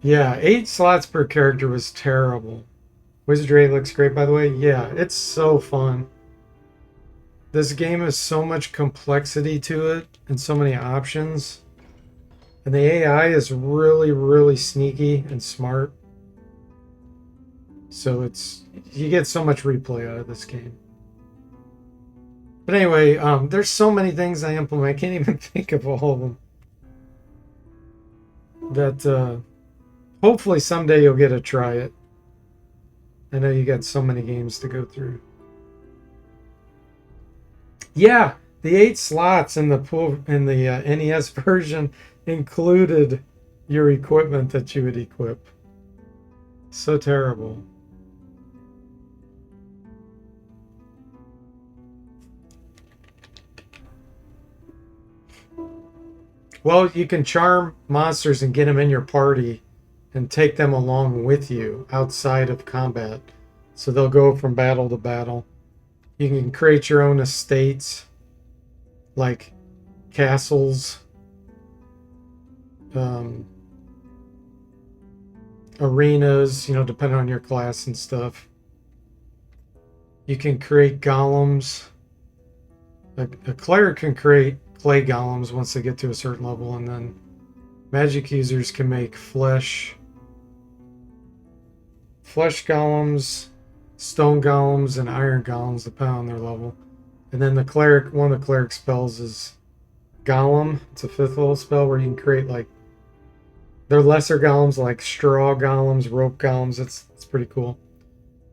Yeah, 8 slots per character was terrible. Wizardry looks great, by the way. Yeah, it's so fun. This game has so much complexity to it and so many options. And the AI is really, really sneaky and smart. So you get so much replay out of this game. But anyway, there's so many things I implement. I can't even think of all of them. That hopefully someday you'll get to try it. I know you got so many games to go through. Yeah, the 8 slots in the NES version included your equipment that you would equip. So terrible. Well, you can charm monsters and get them in your party and take them along with you outside of combat. So they'll go from battle to battle. You can create your own estates, like castles, arenas, depending on your class and stuff. You can create golems. A cleric can create clay golems once they get to a certain level, and then magic users can make flesh golems, stone golems, and iron golems depending on their level. And then one of the cleric spells is golem. It's a 5th level spell where you can create they're lesser golems like straw golems, rope golems. It's pretty cool.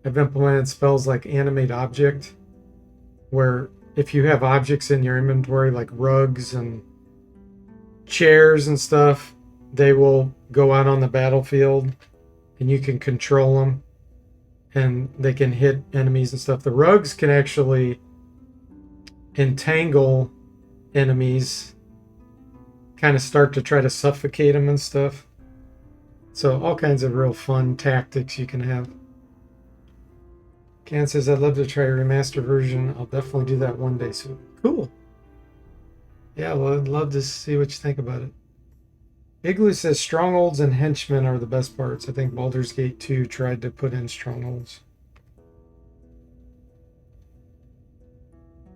I've implemented spells like animate object, where if you have objects in your inventory like rugs and chairs and stuff, they will go out on the battlefield and you can control them and they can hit enemies and stuff. The rugs can actually entangle enemies, kind of start to try to suffocate them and stuff. So all kinds of real fun tactics you can have. Can says, I'd love to try a remaster version. I'll definitely do that one day soon. Cool. Yeah, well, I'd love to see what you think about it. Igloo says strongholds and henchmen are the best parts. I think Baldur's Gate 2 tried to put in strongholds.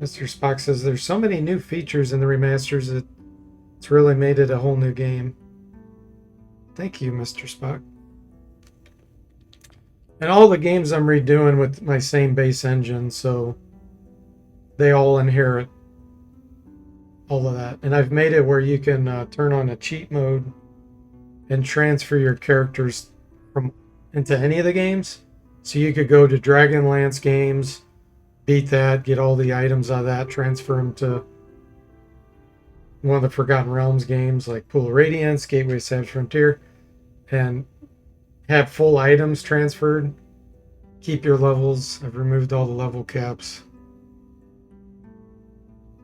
Mr. Spock says there's so many new features in the remasters that it's really made it a whole new game. Thank you, Mr. Spock. And all the games I'm redoing with my same base engine, so they all inherit all of that. And I've made it where you can turn on a cheat mode and transfer your characters from into any of the games. So you could go to Dragonlance games, beat that, get all the items out of that, transfer them to one of the Forgotten Realms games like Pool of Radiance, Gateway Savage Frontier, and have full items transferred. Keep your levels. I've removed all the level caps.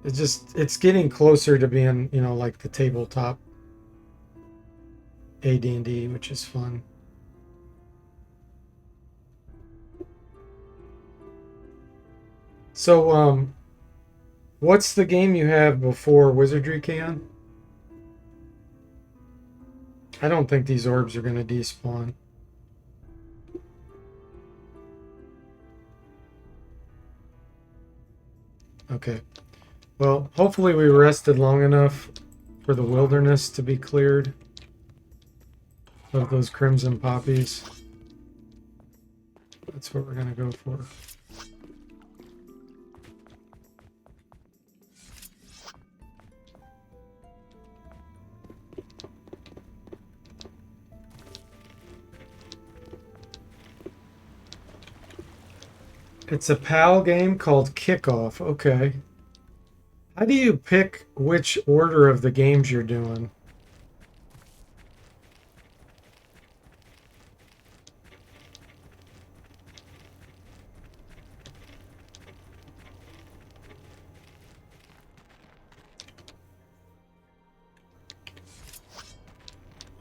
It's getting closer to being, you know, like the tabletop AD&D, which is fun. So, what's the game you have before Wizardry can? I don't think these orbs are going to despawn. Okay. Well, hopefully we rested long enough for the wilderness to be cleared of those crimson poppies. That's what we're going to go for. It's a PAL game called Kickoff. Okay. How do you pick which order of the games you're doing?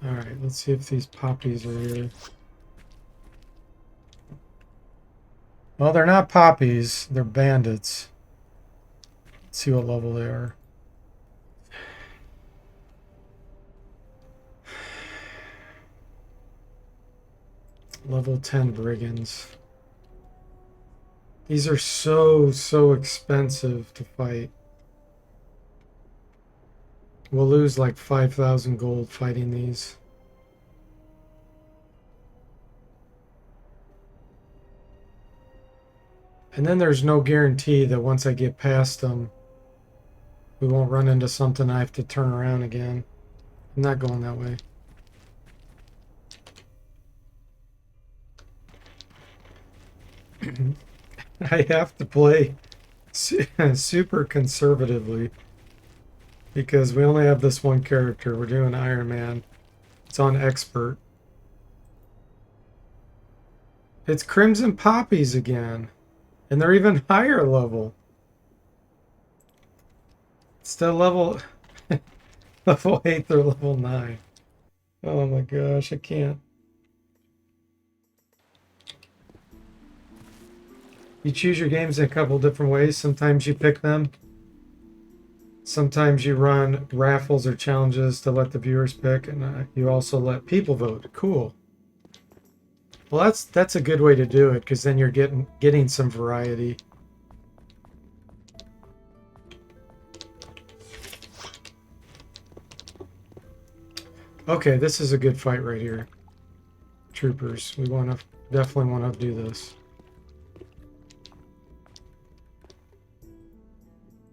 Alright, let's see if these poppies are here. Well, they're not poppies, they're bandits. Let's see what level they are. Level 10 brigands. These are so expensive to fight. We'll lose like 5,000 gold fighting these. And then there's no guarantee that once I get past them, we won't run into something I have to turn around again. I'm not going that way. I have to play super conservatively because we only have this one character. We're doing Iron Man. It's on expert. It's Crimson Poppies again. And they're even higher level. Still level level 8, they're level 9. Oh my gosh, I can't. You choose your games in a couple different ways. Sometimes you pick them. Sometimes you run raffles or challenges to let the viewers pick, and you also let people vote. Cool. Well, that's a good way to do it because then you're getting some variety. Okay, this is a good fight right here. Troopers, we definitely want to do this.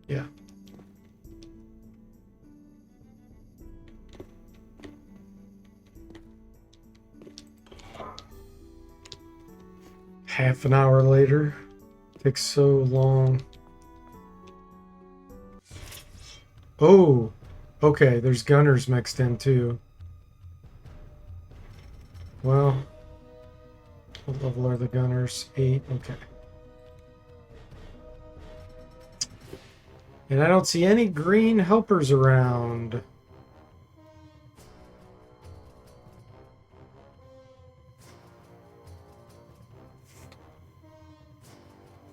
Yeah. Half an hour later. Takes so long. Oh, okay, there's gunners mixed in too. Well, what level are the gunners? 8, okay. And I don't see any green helpers around.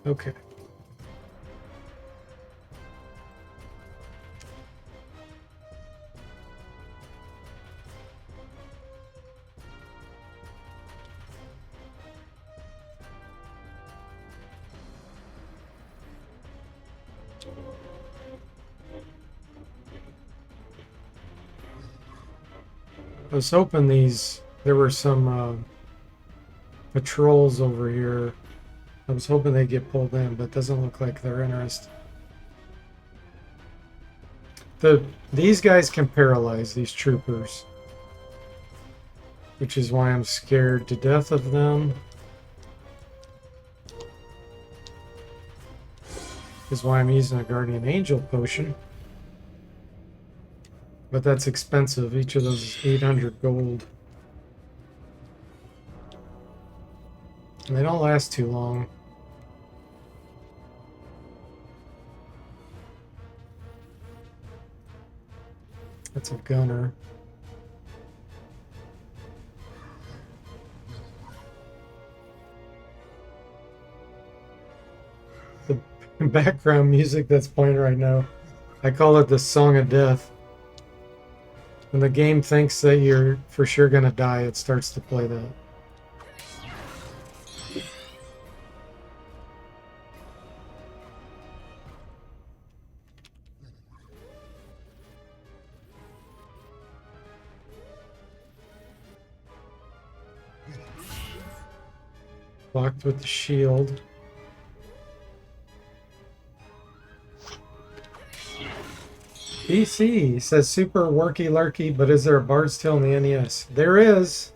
Okay. I was hoping there were some patrols over here. I was hoping they'd get pulled in, but it doesn't look like they're interested. These guys can paralyze these troopers, which is why I'm scared to death of them. Is why I'm using a Guardian Angel potion. But that's expensive. Each of those is 800 gold. And they don't last too long. That's a gunner. The background music that's playing right now, I call it the Song of Death. When the game thinks that you're for sure gonna die, it starts to play that. Blocked with the shield. PC says super worky lurky, but is there a Bard's Tale in the NES? There is.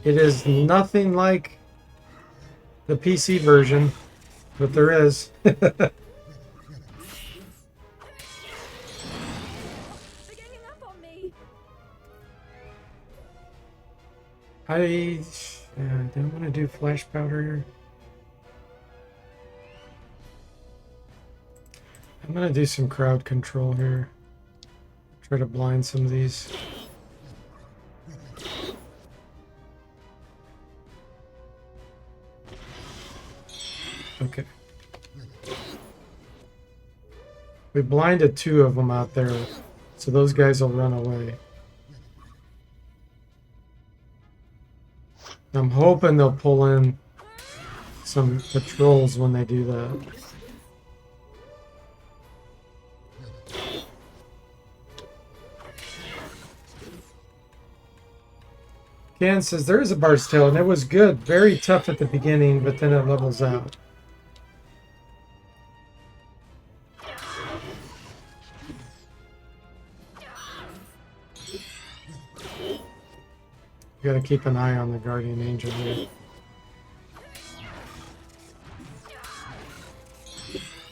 It is nothing like the PC version, but there is. They're ganging up on me. I don't want to do flash powder here. I'm gonna do some crowd control here. Try to blind some of these. Okay. We blinded 2 of them out there, so those guys will run away. I'm hoping they'll pull in some patrols when they do that. Ken says there is a Bard's Tale, and it was good. Very tough at the beginning, but then it levels out. You gotta keep an eye on the Guardian Angel here.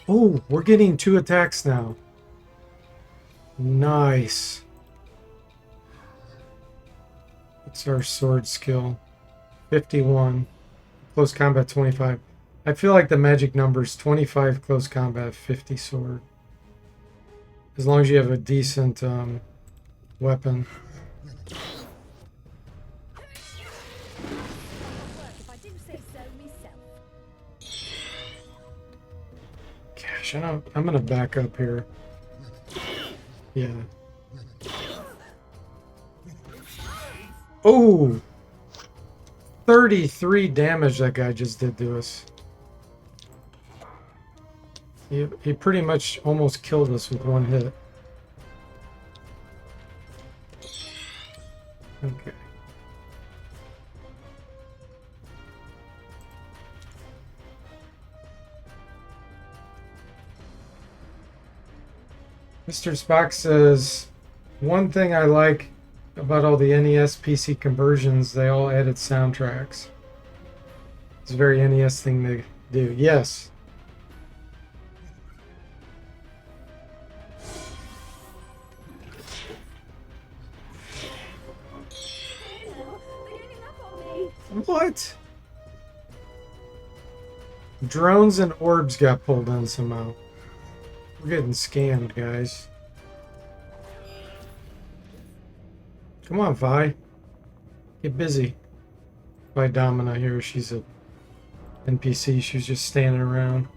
Oh, we're getting 2 attacks now. Nice. What's our sword skill? 51. Close combat 25. I feel like the magic number's 25 close combat, 50 sword. As long as you have a decent weapon. If I do say so myself. Gosh, I'm gonna back up here. Yeah. Oh! 33 damage that guy just did to us. He pretty much almost killed us with 1 hit. Okay. Mr. Spock says, one thing I like about all the NES PC conversions, they all added soundtracks. It's a very NES thing to do. Yes. They're ganging up on me. What? Drones and orbs got pulled in somehow. We're getting scammed, guys. Come on, Vi. Get busy. Vi Domina here. She's a NPC. She's just standing around.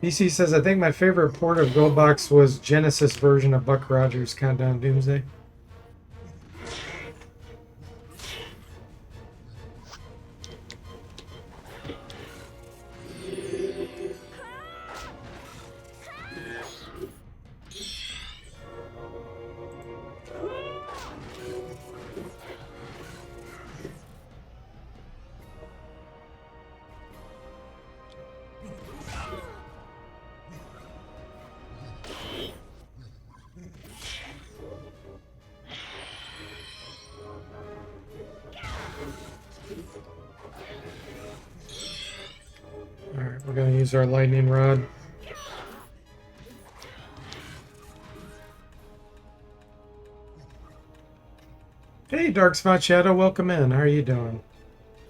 PC says, I think my favorite port of GoBox was Genesis version of Buck Rogers' Countdown Doomsday. use our lightning rod. Hey, Dark Spot Shadow, welcome in. How are you doing?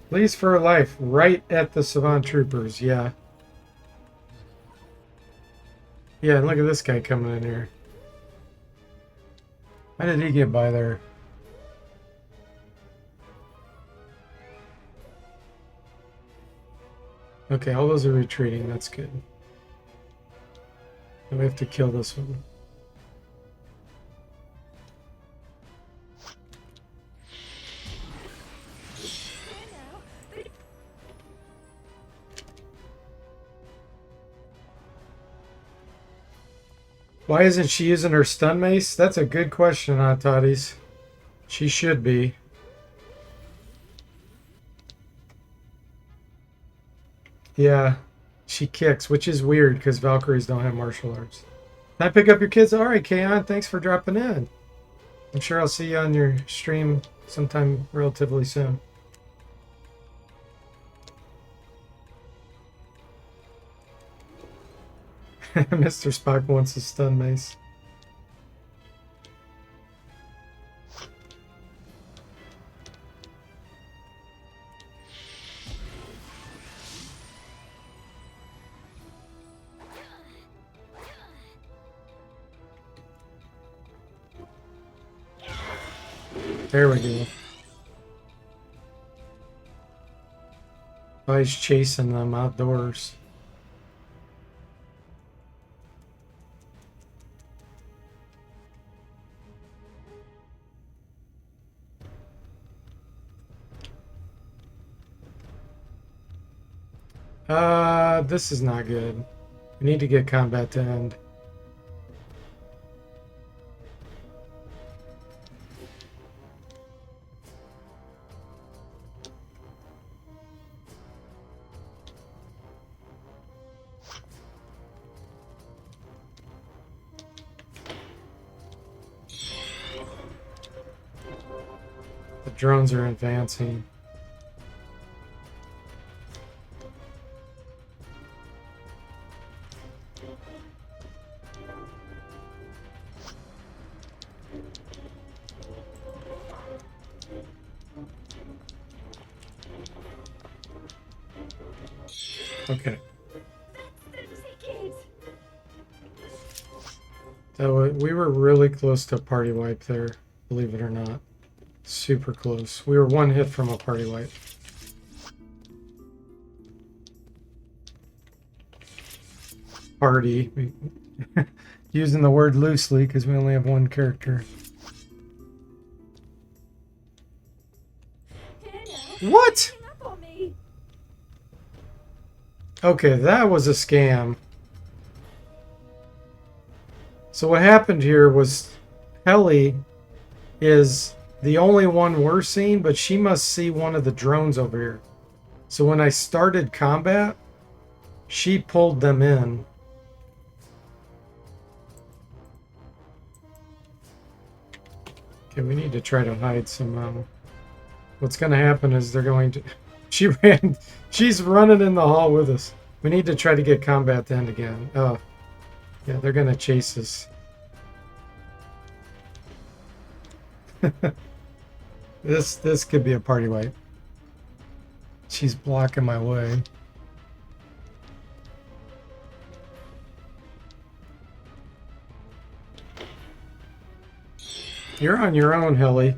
Please for life, right at the Savant Troopers, yeah. Yeah, and look at this guy coming in here. How did he get by there? Okay, all those are retreating, that's good. And we have to kill this one. Why isn't she using her stun mace? That's a good question, Hot Toddies. She should be. Yeah, she kicks, which is weird because Valkyries don't have martial arts. Can I pick up your kids? All right, Kaon, thanks for dropping in. I'm sure I'll see you on your stream sometime relatively soon. Mr. Spock wants a stun mace. There we go. Oh, he's chasing them outdoors. This is not good. We need to get combat to end. The drones are advancing. Okay. So we were really close to a party wipe there, believe it or not. Super close. We were one hit from a party wipe. Party. Using the word loosely because we only have one character. What? Okay, that was a scam. So what happened here was Helly is the only one we're seeing, but she must see one of the drones over here. So when I started combat, she pulled them in. Okay, we need to try to hide some. What's going to happen is they're going to... She's running in the hall with us. We need to try to get combat to end again. Oh, yeah, they're going to chase us. This could be a party wipe. She's blocking my way. You're on your own, Helly.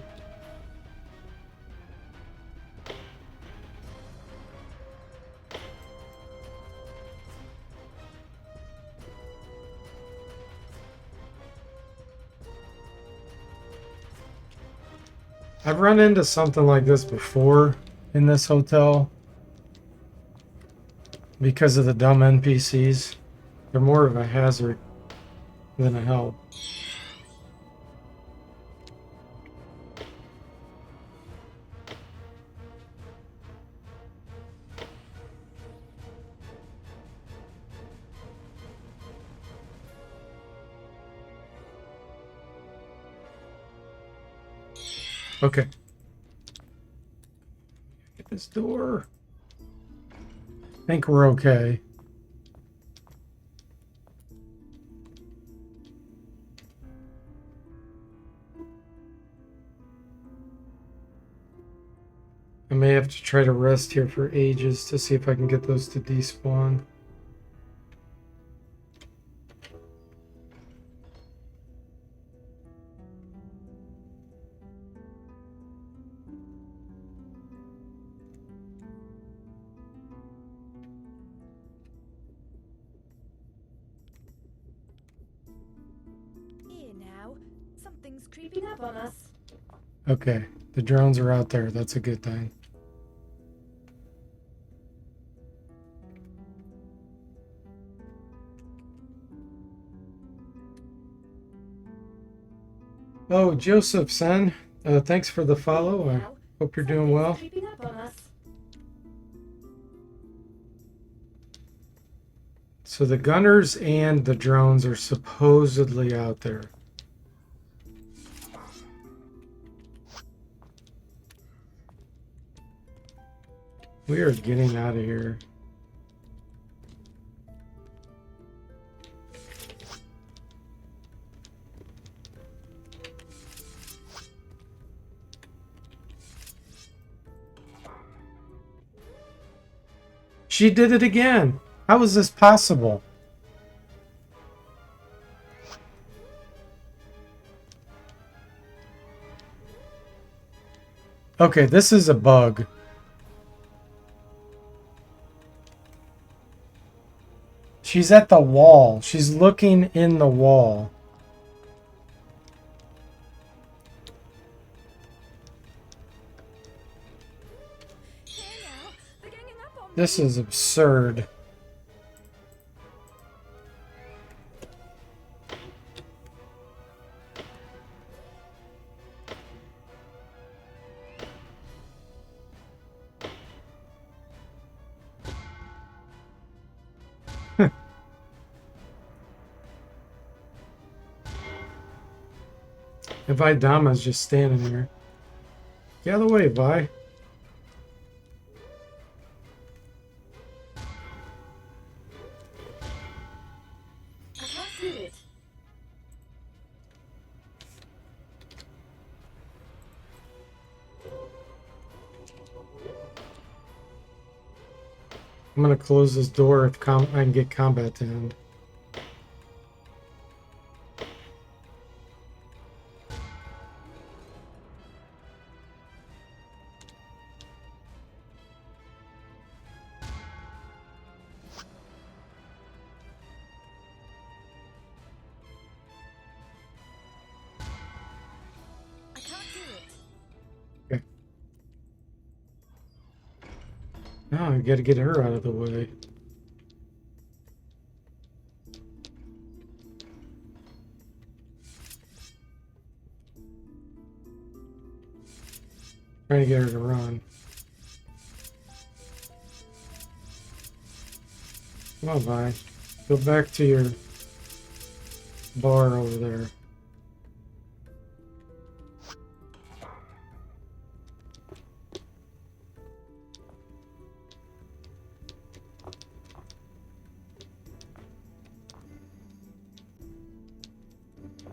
I've run into something like this before in this hotel because of the dumb NPCs. They're more of a hazard than a help. Okay. Get this door. I think we're okay. may have to try to rest here for ages to see if I can get those to despawn. Here now. Something's creeping up on us. Okay, the drones are out there. That's a good thing. Oh, Joseph, son. Thanks for the follow. I Now, hope you're doing well. something's creeping up on us. So the gunners and the drones are supposedly out there. We are getting out of here. She did it again. How is this possible? Okay, this is a bug. She's at the wall. She's looking in the wall. Here now. They're ganging up on me. This is absurd. And Vidama's just standing here. Get out of the way, Vi. I can't do it. I'm gonna close this door if I can get combat to end. I can't do it. Okay. Now I gotta get her out of the way. Trying to get her to run. Come on, Vi. Go back to your bar over there.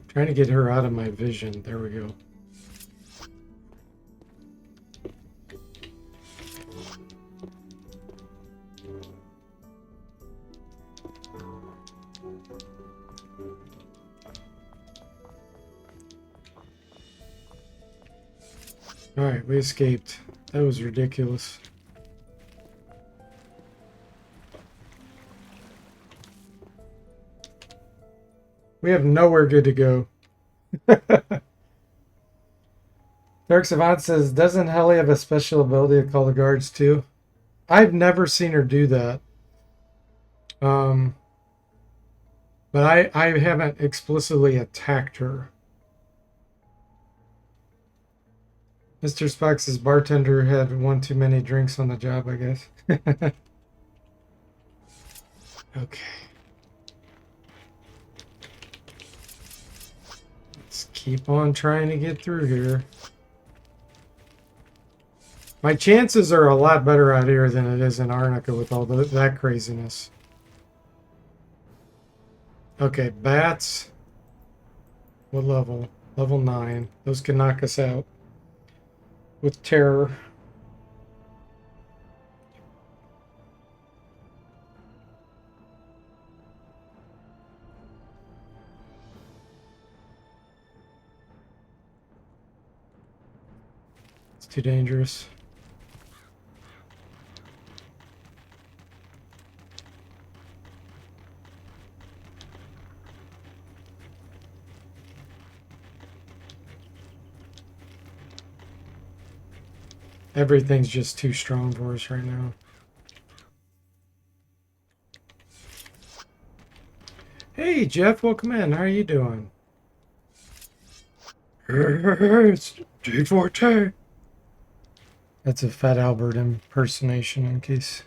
Trying to get her out of my vision. There we go. Alright, we escaped. That was ridiculous. We have nowhere good to go. Dark Savant says, doesn't Helly have a special ability to call the guards too? I've never seen her do that. But I haven't explicitly attacked her. Mr. Spock says bartender had one too many drinks on the job, I guess. Okay. Let's keep on trying to get through here. My chances are a lot better out here than it is in Arnica with all that craziness. Okay, bats. What level? Level 9. Those can knock us out with terror. It's too dangerous. Everything's just too strong for us right now. Hey, Jeff, welcome in. How are you doing? It's D4T. That's a Fat Albert impersonation in case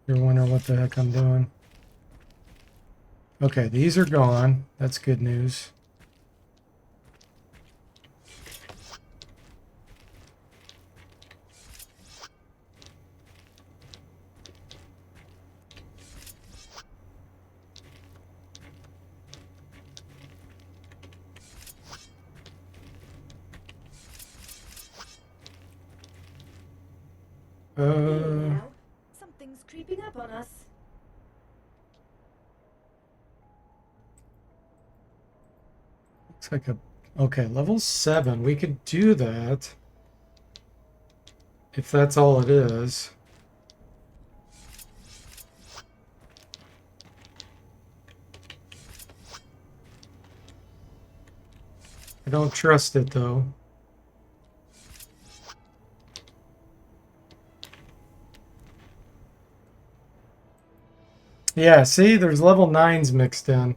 you're wondering what the heck I'm doing. Okay, these are gone. That's good news. Hey now. Something's creeping up on us. Looks like a... Okay, level 7. We could do that. If that's all it is. I don't trust it, though. Yeah, see? There's level 9s mixed in.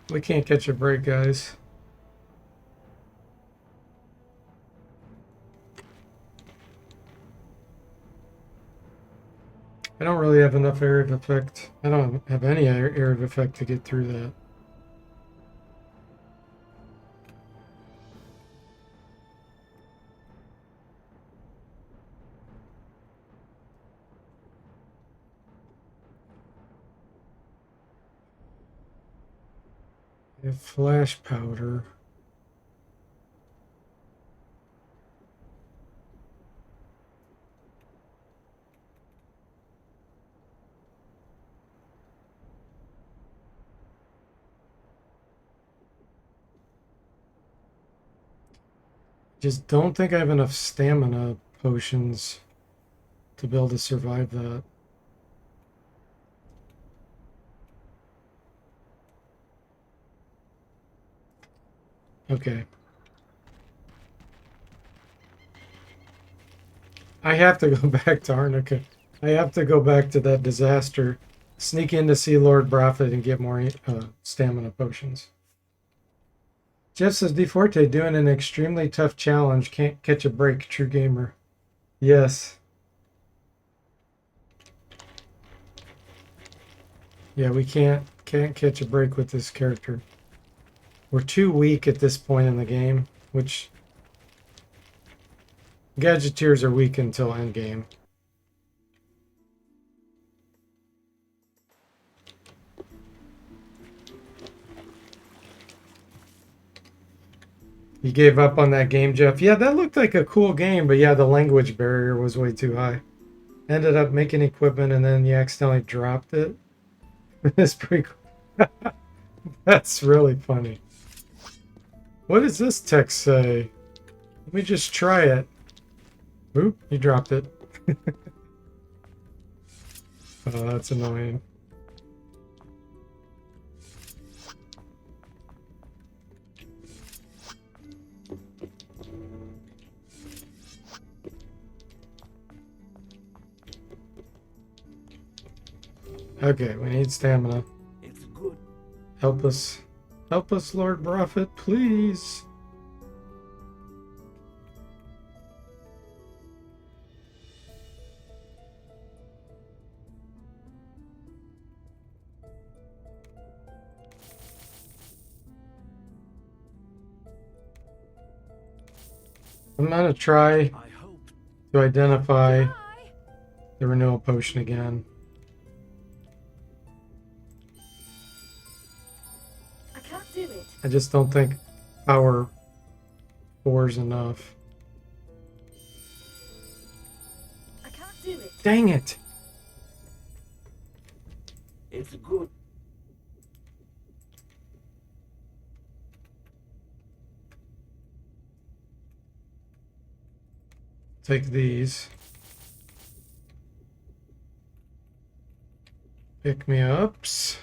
We can't catch a break, guys. I don't really have enough area of effect. I don't have any area of effect to get through that. I have flash powder. Just don't think I have enough stamina potions to be able to survive that. Okay. I have to go back to Arnica. I have to go back to that disaster. Sneak in to see Lord Prophet and get more stamina potions. Jeff says DeForte doing an extremely tough challenge. Can't catch a break. True gamer. Yes. Yeah, we can't catch a break with this character. We're too weak at this point in the game, which Gadgeteers are weak until endgame. You gave up on that game, Jeff? Yeah, that looked like a cool game, but yeah, the language barrier was way too high. Ended up making equipment and then you accidentally dropped it. It's pretty cool. That's really funny. What does this text say? Let me just try it. Oop, you dropped it. Oh, that's annoying. Okay, we need stamina. It's good. Help us. Help us, Lord Prophet, please. I'm gonna try I hope. to identify Bye. the renewal potion again. I can't do it. I just don't think power 4 is enough. I can't do it. Dang it! It's good. take these. Pick me ups.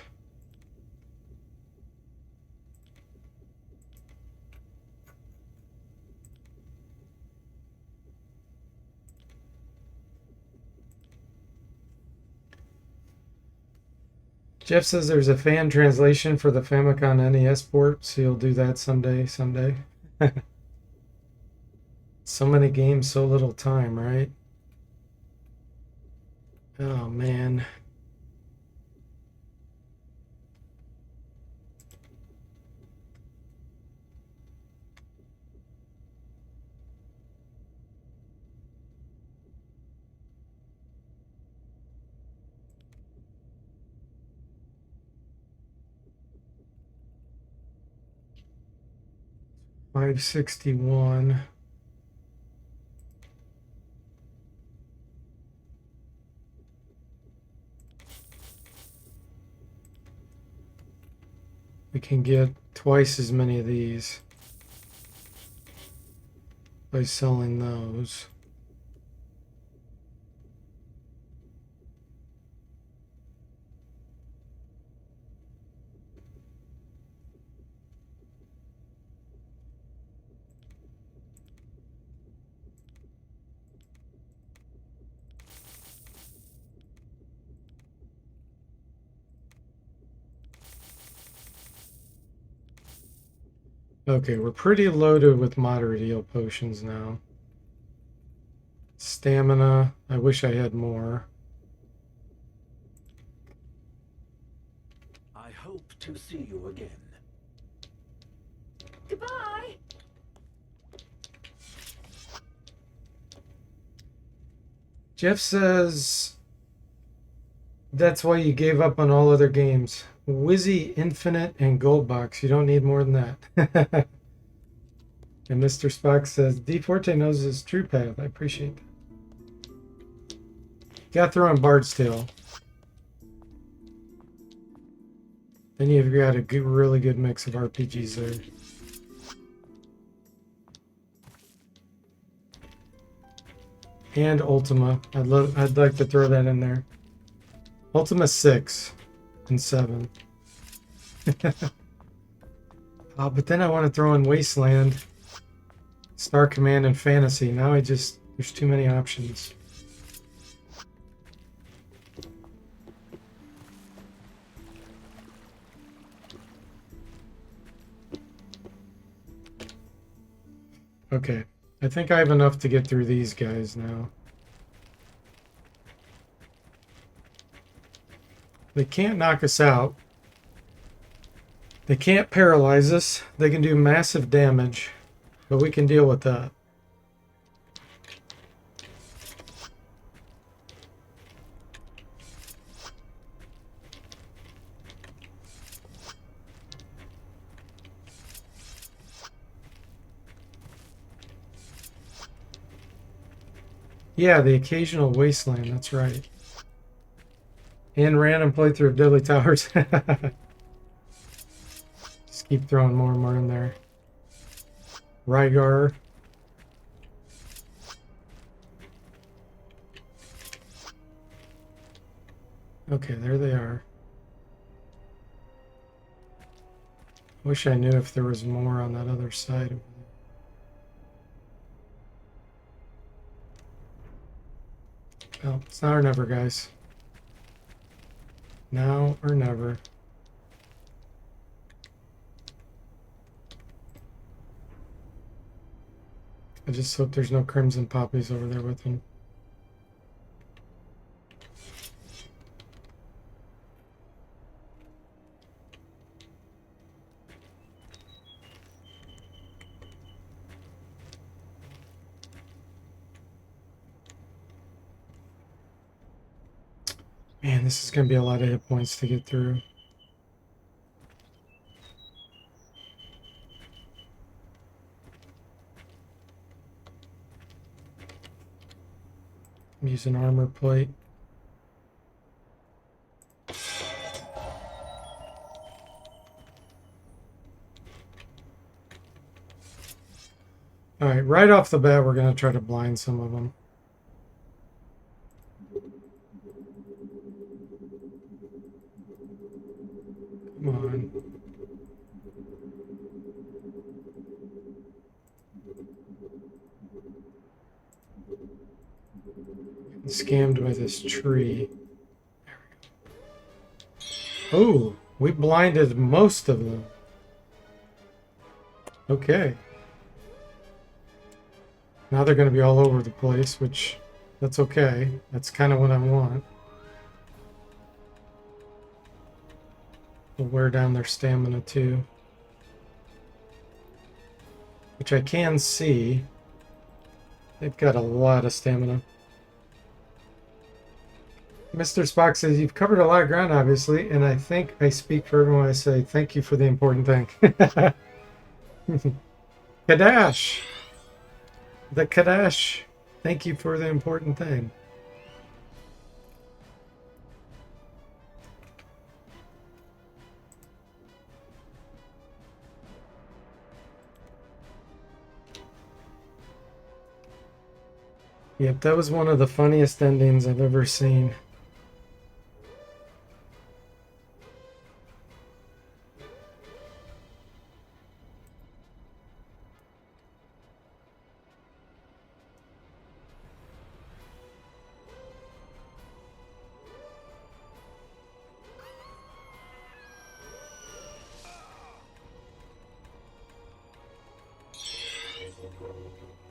Jeff says there's a fan translation for the Famicom NES port, so you'll do that someday. So many games, so little time, right? Oh man. $561. We can get twice as many of these by selling those. Okay, we're pretty loaded with moderate heal potions now. Stamina, I wish I had more. I hope to see you again. Goodbye! Jeff says that's why you gave up on all other games. Wizzy, Infinite, and Gold Box. You don't need more than that. And Mr. Spock says, D Forte knows his true path. I appreciate that. Got throw on Bard's Tale. Then you've got a good, really good mix of RPGs there. And Ultima. I'd like to throw that in there. Ultima 6 and 7. But then I want to throw in Wasteland, Star Command, and Fantasy. Now there's too many options. Okay, I think I have enough to get through these guys now. They can't knock us out. They can't paralyze us. They can do massive damage, but we can deal with that. Yeah, the occasional Wasteland, that's right. And random playthrough of Deadly Towers. Just keep throwing more and more in there. Rygar. Okay, there they are. Wish I knew if there was more on that other side of it. Well, it's now or never, guys. Now or never. I just hope there's no crimson poppies over there with him. Man, this is going to be a lot of hit points to get through. I'm using armor plate. All right, right off the bat, we're going to try to blind some of them. Come on. Getting scammed by this tree. Oh, we blinded most of them. Okay. Now they're going to be all over the place, which that's okay. That's kind of what I want. We'll wear down their stamina too. Which I can see. They've got a lot of stamina. Mr. Spock says, you've covered a lot of ground, obviously, and I think I speak for everyone when I say thank you for the important thing. Kadash! The Kadash! Thank you for the important thing. Yep, that was one of the funniest endings I've ever seen.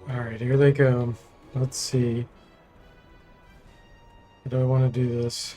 Alright, here they go. Let's see. How do I want to do this?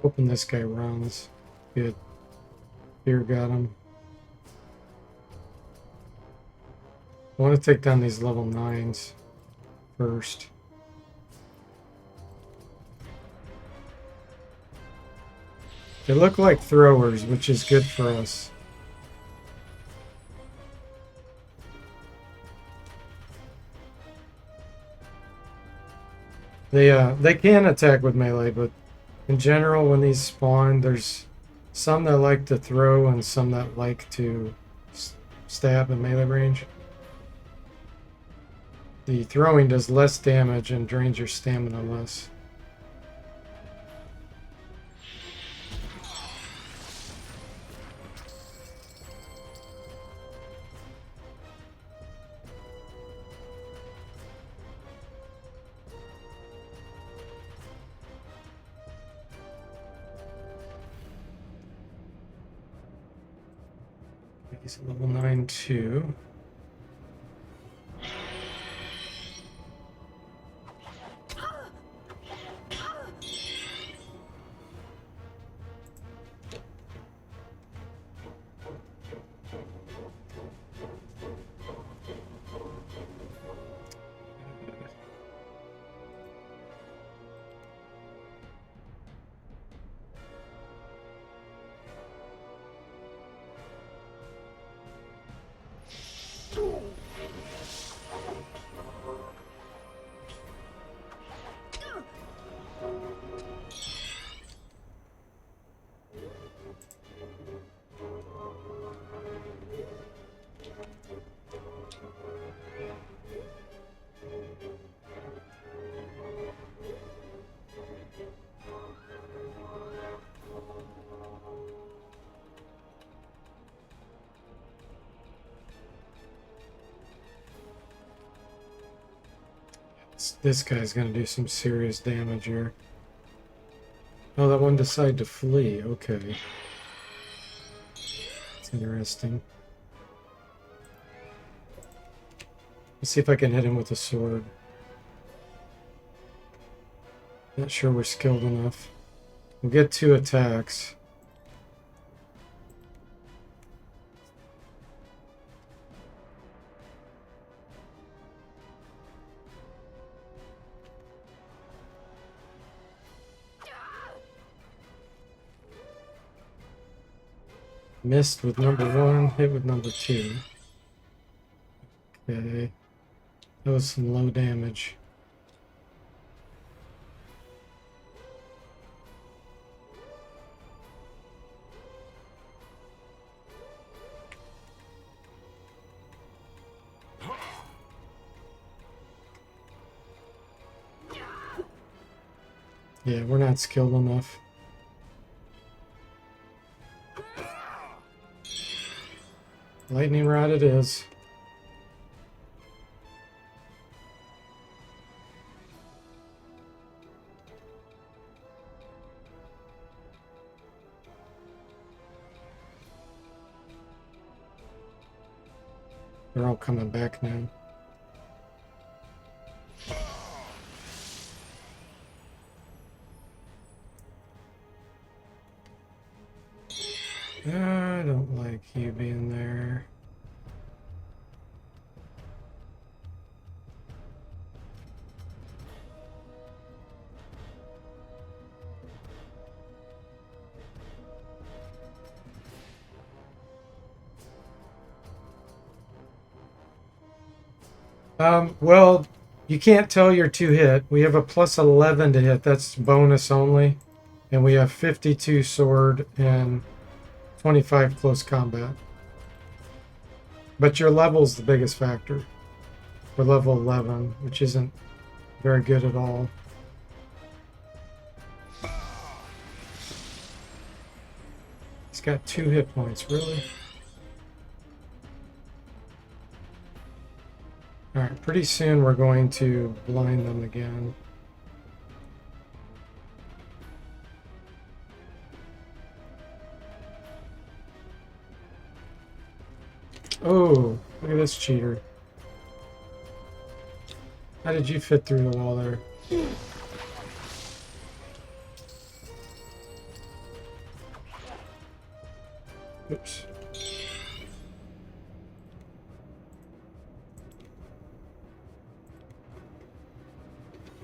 Hoping this guy runs. Good. Fear got him. I want to take down these level 9s first. They look like throwers, which is good for us. They can attack with melee, but in general, when these spawn, there's some that like to throw and some that like to stab in melee range. The throwing does less damage and drains your stamina less. He's a level 9 too. This guy's gonna do some serious damage here. Oh, that one decided to flee. Okay. That's interesting. Let's see if I can hit him with a sword. Not sure we're skilled enough. We'll get 2 attacks. Missed with number 1, hit with number 2. Okay. That was some low damage. Yeah, we're not skilled enough. Lightning rod it is. They're all coming back now. I don't like you being there. Well, you can't tell you're 2 hit. We have a plus 11 to hit. That's bonus only. And we have 52 sword and 25 close combat. But your level's the biggest factor. We're level 11, which isn't very good at all. He's got 2 hit points, really? Alright, pretty soon we're going to blind them again. Oh, look at this cheater. How did you fit through the wall there? Oops.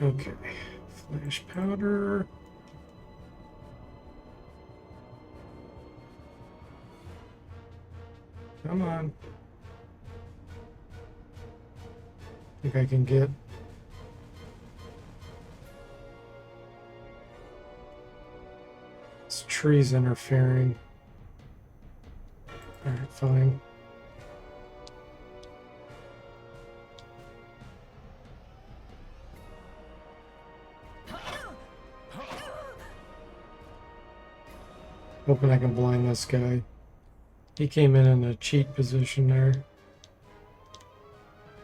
Okay, flash powder. Come on. Think I can get. This tree's interfering. Alright, fine. Hoping I can blind this guy. He came in a cheat position there.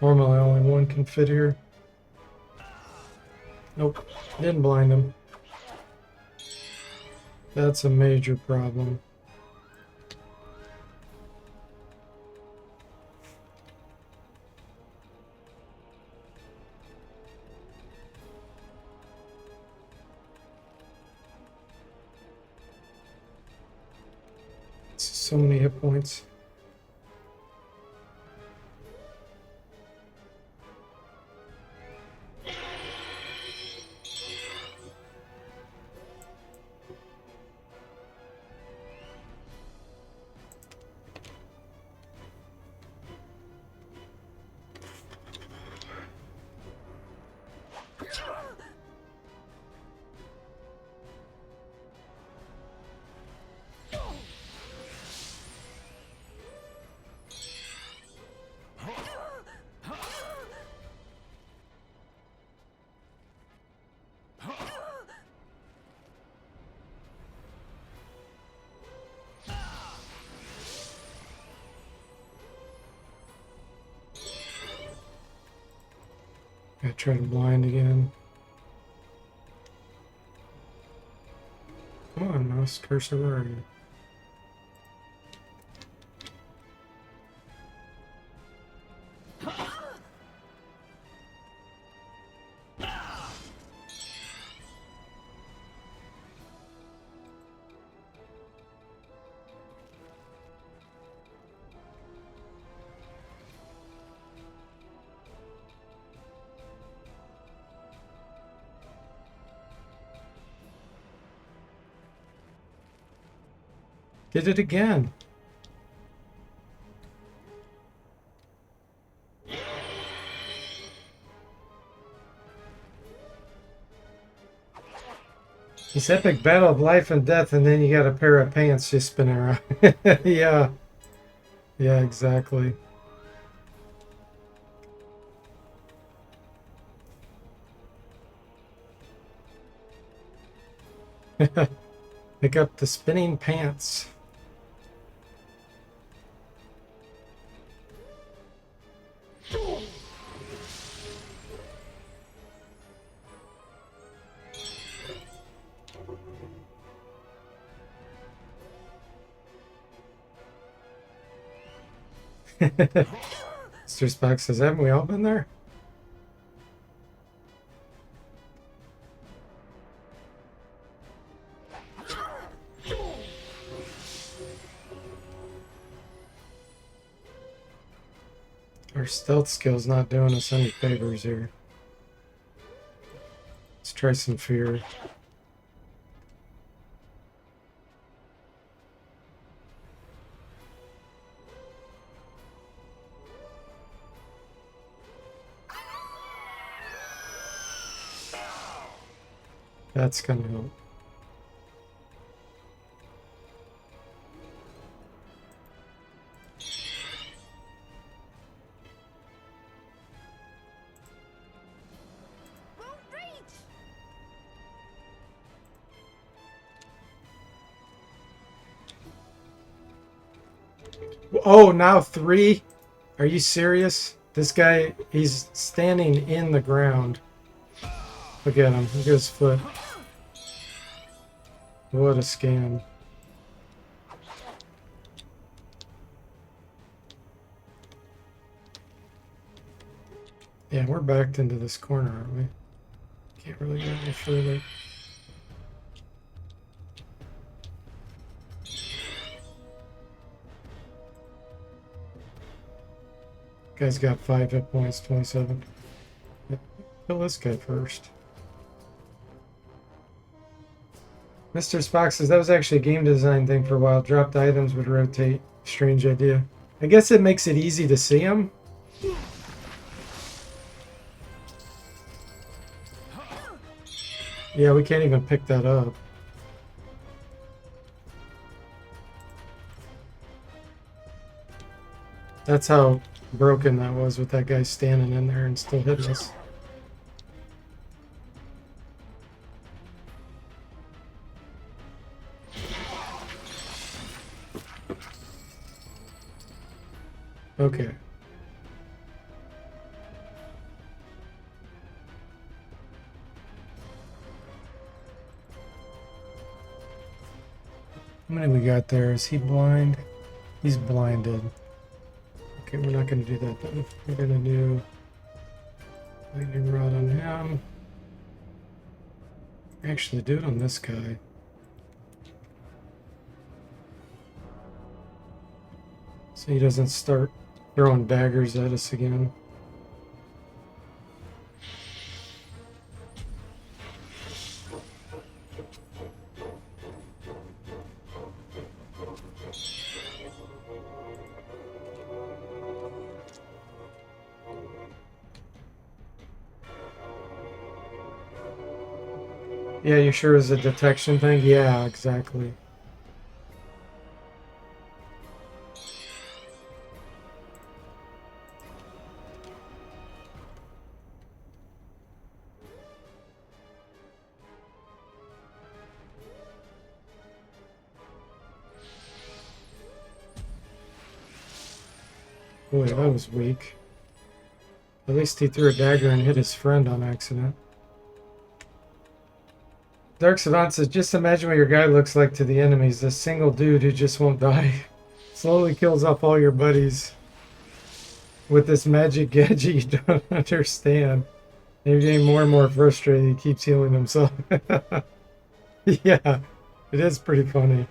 Normally only one can fit here. Nope, didn't blind him. That's a major problem. So many hit points. Gotta try to blind again. Come on, mouse cursor, where are you? Did it again. This epic battle of life and death, and then you got a pair of pants just spinning around. Yeah. Yeah, exactly. Pick up the spinning pants. Mr. Spock says, haven't we all been there? Our stealth skill's not doing us any favors here. Let's try some fear. That's gonna help. Won't reach! Oh, now 3? Are you serious? This guy, he's standing in the ground. Look at him. Look at his foot. What a scam. Yeah, we're backed into this corner, aren't we? Can't really go any further. Guy's got 5 hit points, 27. Yeah, kill this guy first. Mr. Spock says that was actually a game design thing for a while. Dropped items would rotate. Strange idea. I guess it makes it easy to see them. Yeah, we can't even pick that up. That's how broken that was with that guy standing in there and still hitting us. Okay. How many we got there? Is he blind? He's blinded. Okay, we're not going to do that then. We're going to do lightning rod on him. Actually, do it on this guy. So he doesn't start throwing daggers at us again. Yeah, you sure it's a detection thing? Yeah, exactly. Boy, that was weak. At least he threw a dagger and hit his friend on accident. Dark Savant says, just imagine what your guy looks like to the enemies. This single dude who just won't die. Slowly kills off all your buddies with this magic gadget you don't understand. And you're getting more and more frustrated. He keeps healing himself. Yeah, it is pretty funny.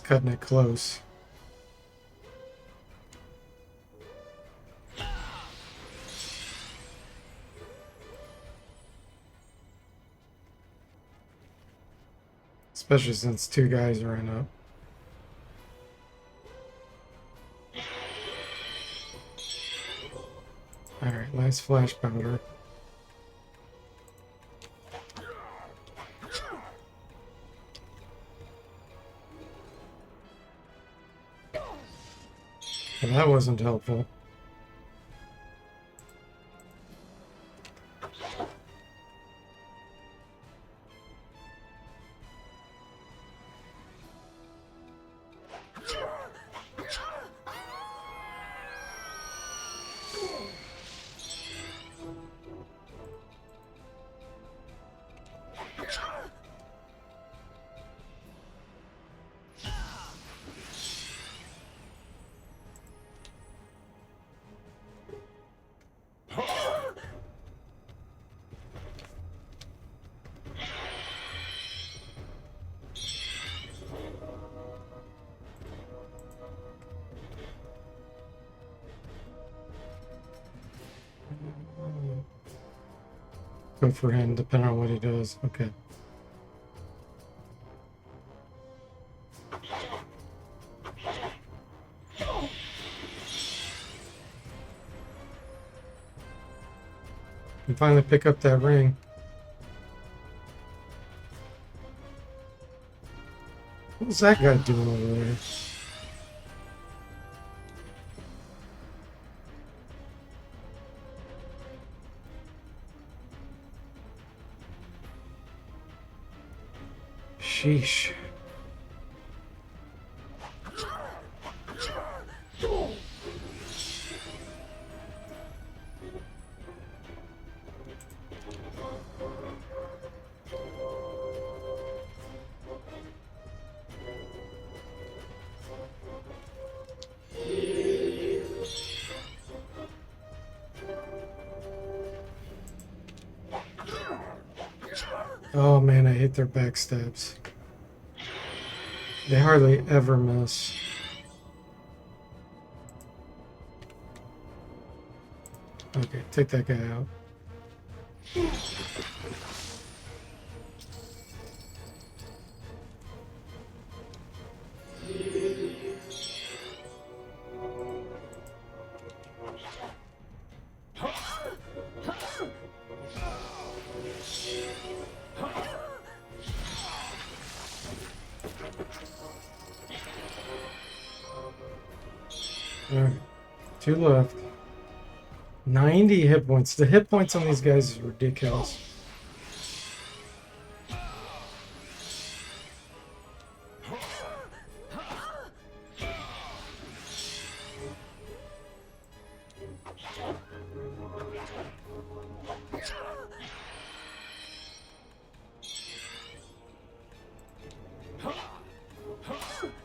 cutting it close. Especially since two guys ran up. Alright, last flash powder. Well, that wasn't helpful. Go for him, depending on what he does. Okay. And finally pick up that ring. What was that guy doing over there? Sheesh. Oh man, I hate their backstabs. They hardly ever miss. Okay, take that guy out. Alright, two left. 90 hit points. The hit points on these guys is ridiculous.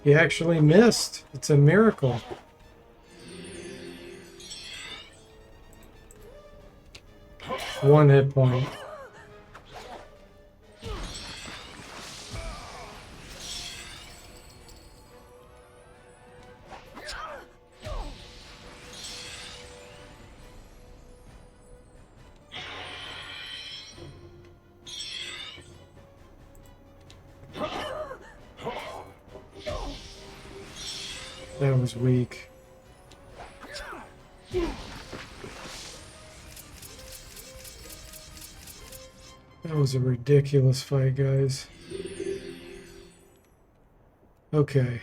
He actually missed. It's a miracle. One hit point. That was weak. That was a ridiculous fight, guys. Okay,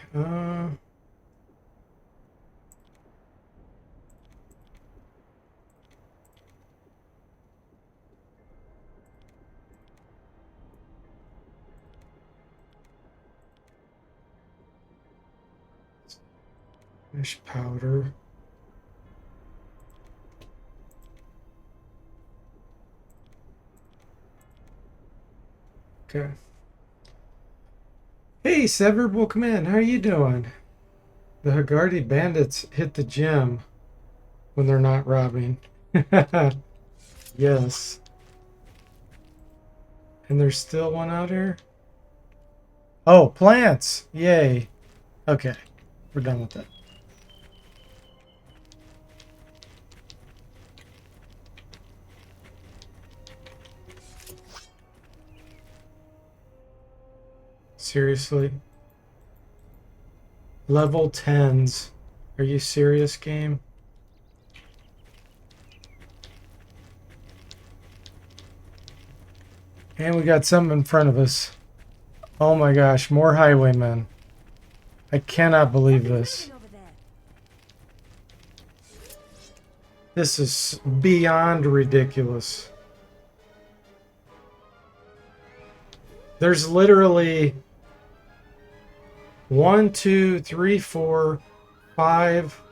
fish powder. Okay. Hey, Severed, welcome in. How are you doing? The Hagardi bandits hit the gym when they're not robbing. Yes. And there's still one out here? Oh, plants! Yay. Okay, we're done with that. Seriously? Level 10s. Are you serious, game? And we got something in front of us. Oh my gosh, more highwaymen. I cannot believe this. Moving over there. This is beyond ridiculous. There's literally 1, 2, 3, 4, 5,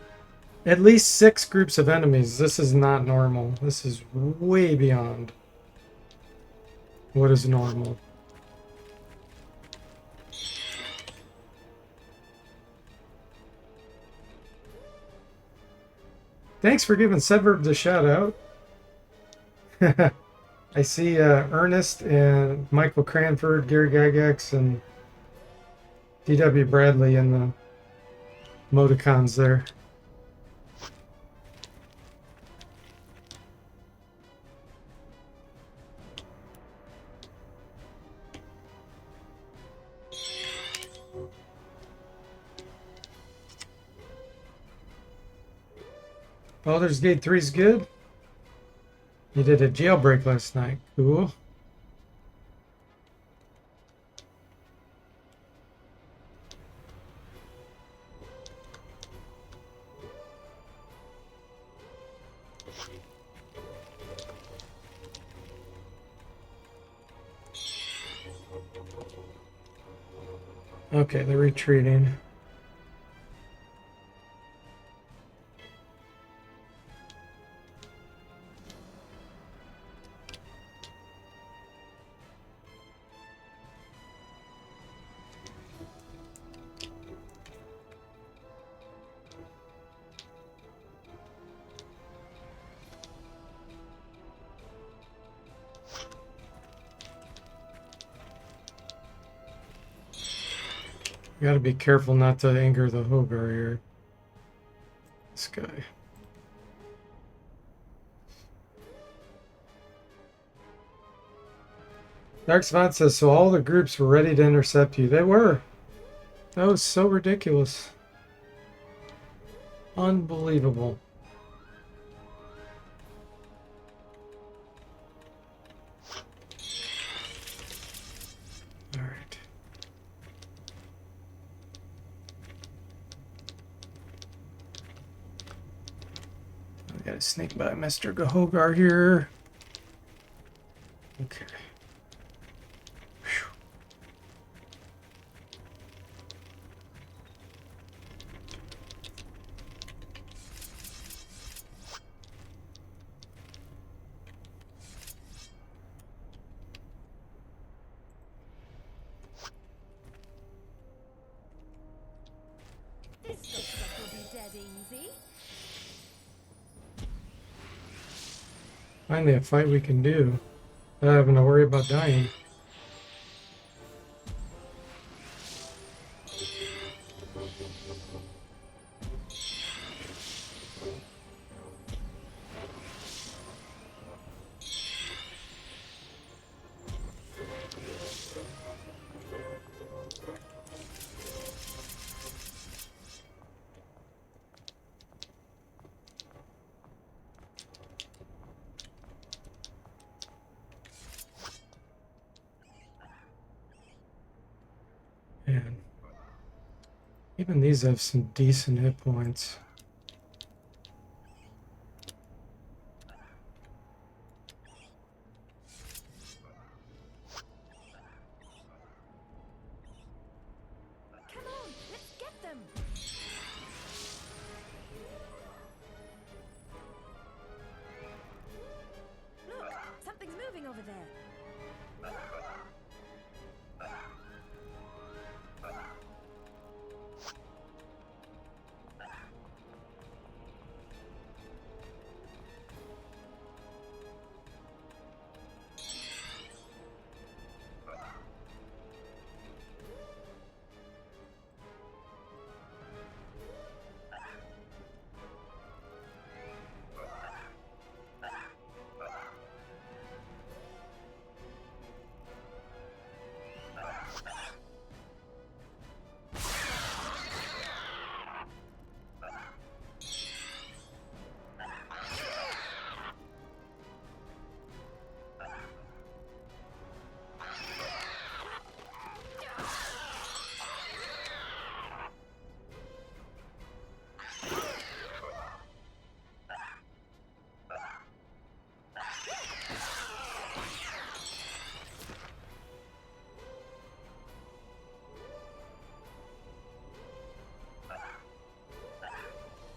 at least 6 groups of enemies. This is not normal. This is way beyond what is normal. Thanks for giving Severed the shout out. I see Ernest and Michael Cranford, Gary Gygax, and D.W. Bradley in the emoticons there. Baldur's Gate 3's good. You did a jailbreak last night. Cool. Okay, they're retreating. You gotta be careful not to anger the Hogar here. This guy. Dark Savant says, so all the groups were ready to intercept you. They were. That was so ridiculous. Unbelievable. All right. I gotta sneak by Mr. Gahogar here. Okay. Whew. This looks like it'll be dead easy. Finally, a fight we can do without having to worry about dying. Man, even these have some decent hit points. Come on, let's get them. Look, something's moving over there.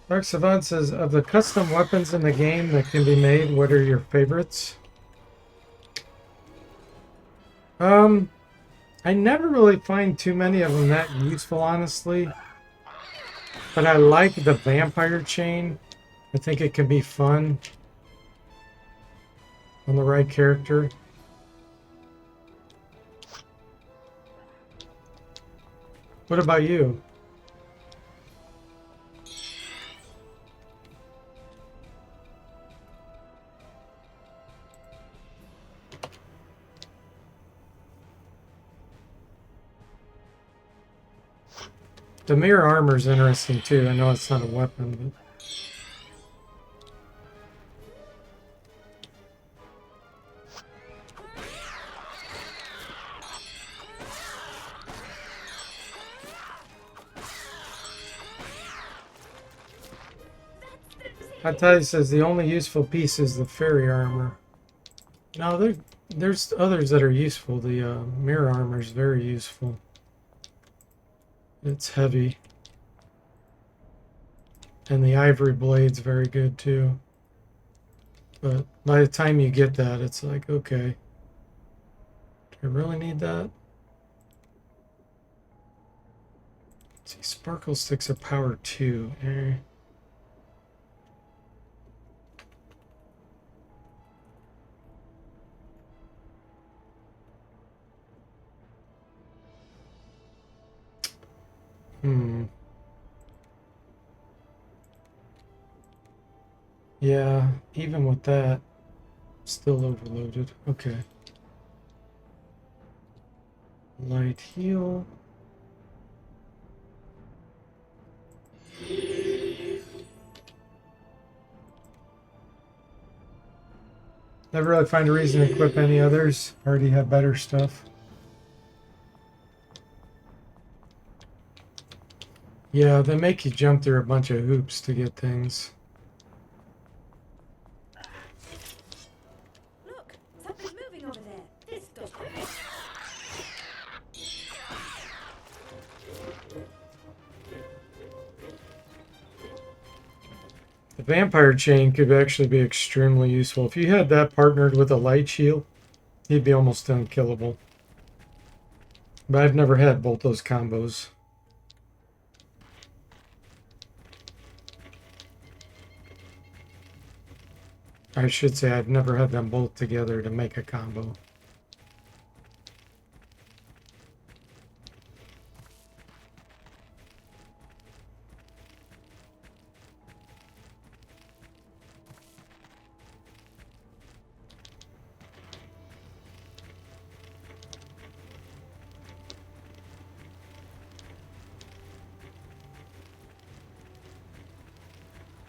Dark Savant says, of the custom weapons in the game that can be made, what are your favorites? I never really find too many of them that useful, honestly. But I like the vampire chain. I think it can be fun on the right character. What about you? The mirror armor is interesting too. I know it's not a weapon, but Hatai says the only useful piece is the fairy armor. No, there's others that are useful. The mirror armor is very useful. It's heavy. And the ivory blade's very good too. But by the time you get that, it's like, okay. Do I really need that? Let's see, sparkle sticks are power 2. Yeah, even with that, still overloaded. Okay. Light heal. Never really find a reason to equip any others. Already have better stuff. Yeah, they make you jump through a bunch of hoops to get things. Look, something's moving over there. This does hurt. The vampire chain could actually be extremely useful. If you had that partnered with a light shield, he'd be almost unkillable. But I've never had both those combos. I should say I've never had them both together to make a combo.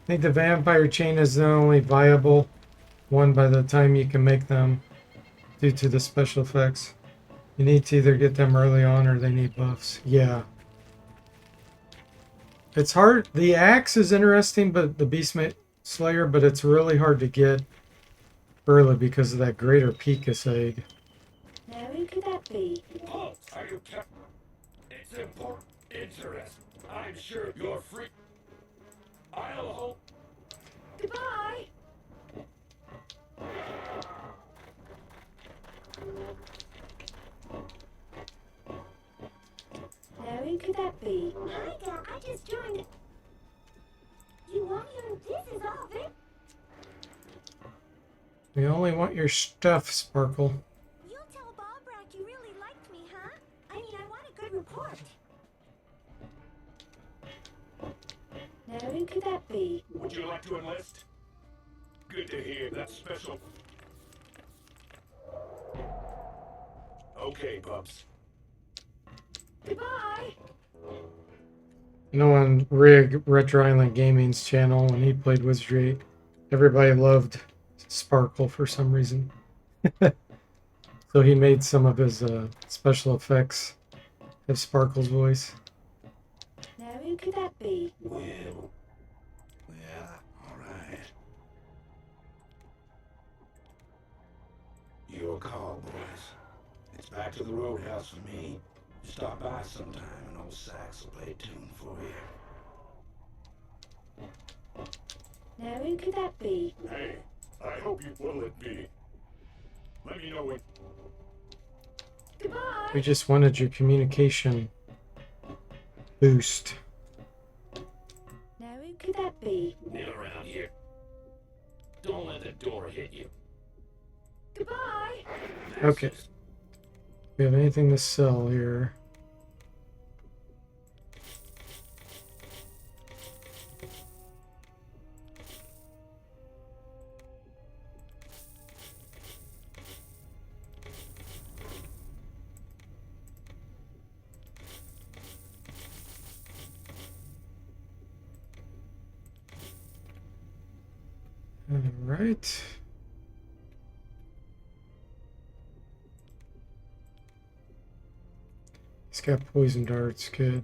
I think the vampire chain is the only viable one by the time you can make them due to the special effects. You need to either get them early on or they need buffs. Yeah. It's hard. The axe is interesting, but the Beast Slayer, but it's really hard to get early because of that greater Picus egg. Now who could that be? Oh, are you kept? It's important. Interesting. I'm sure you're free. I'll hope. Goodbye. Now who could that be? Hi there, I just joined. You want your this is all of it? We only want your stuff, Sparkle. You tell Bobrack you really liked me, huh? I mean, I want a good report. Now who could that be? Would you like to enlist? Good to hear. That's special. Okay, pups. Goodbye. You know, on Rig, Retro Island Gaming's channel, when he played Wizardry, everybody loved Sparkle for some reason. So he made some of his special effects have Sparkle's voice. Now who could that be? Well, all right. Your call, boys. It's back to the roadhouse for me. Stop by sometime and old Sax will play a tune for you. Now who could that be? Hey, I hope you will it be. Let me know when. Goodbye! We just wanted your communication boost. Now who could that be? Kneel around here. Don't let the door hit you. Goodbye! Okay. We have anything to sell here? All right. He's got poison darts. Good.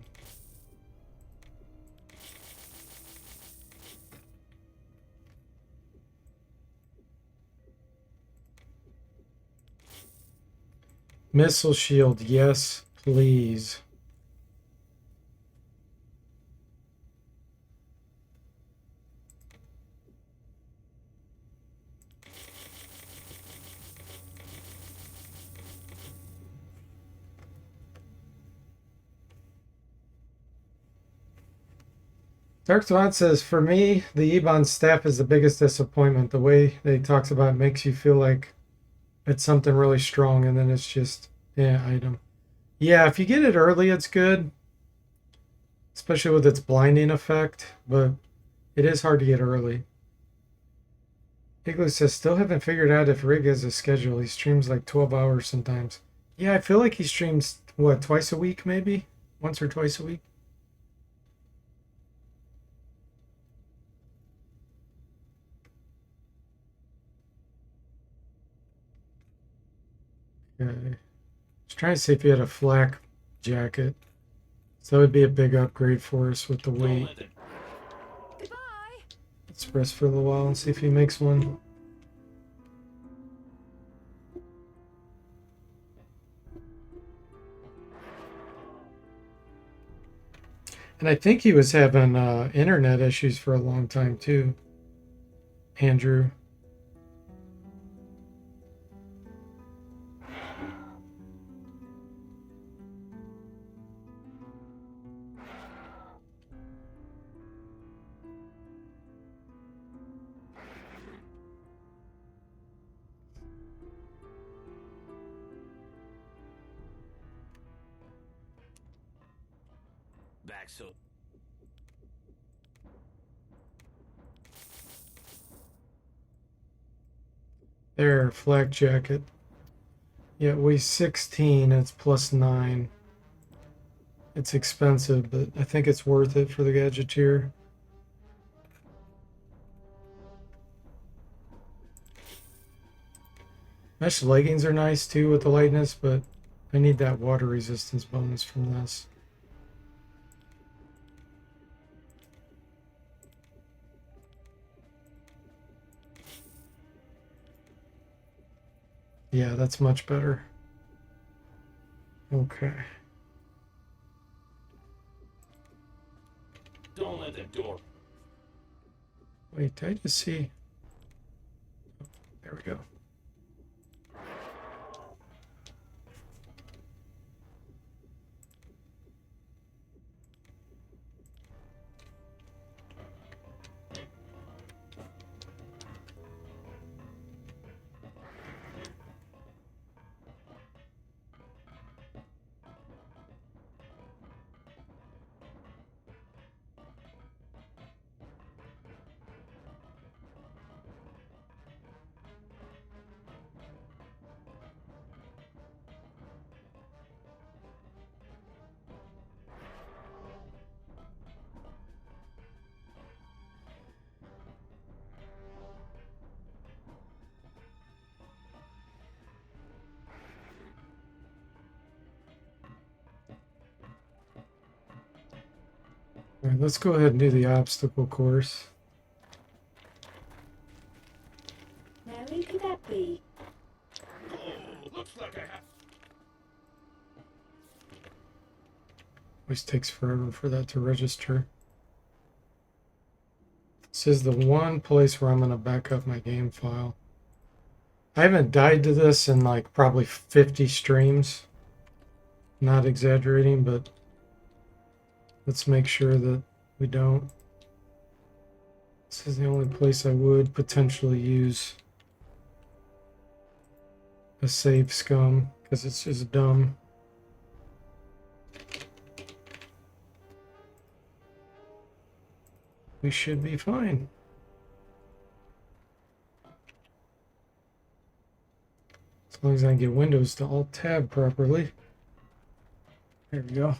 Missile shield. Yes, please. Dark Swan says, for me, the Ebon staff is the biggest disappointment. The way they talks about it makes you feel like it's something really strong, and then it's just, yeah, item. Yeah, if you get it early, it's good, especially with its blinding effect, but it is hard to get early. Igloo says, still haven't figured out if Rig has a schedule. He streams like 12 hours sometimes. Yeah, I feel like he streams, what, twice a week maybe? Once or twice a week? Okay. I was trying to see if he had a flak jacket. So that would be a big upgrade for us with the weight. Goodbye! Let's rest for a little while and see if he makes one. And I think he was having internet issues for a long time too. Andrew. Back so. There, flak jacket. Yeah, weighs 16, it's plus 9. It's expensive, but I think it's worth it for the gadgeteer. Mesh leggings are nice too with the lightness, but I need that water resistance bonus from this. Yeah, that's much better. Okay. Don't let the door. Wait, did I just see? There we go. All right, let's go ahead and do the obstacle course. Now who could that be? Oh, looks like I have. Always takes forever for that to register. This is the one place where I'm going to back up my game file. I haven't died to this in like probably 50 streams. Not exaggerating, but let's make sure that we don't. This is the only place I would potentially use a save scum, because it's just dumb. We should be fine. As long as I can get Windows to Alt-Tab properly. There we go.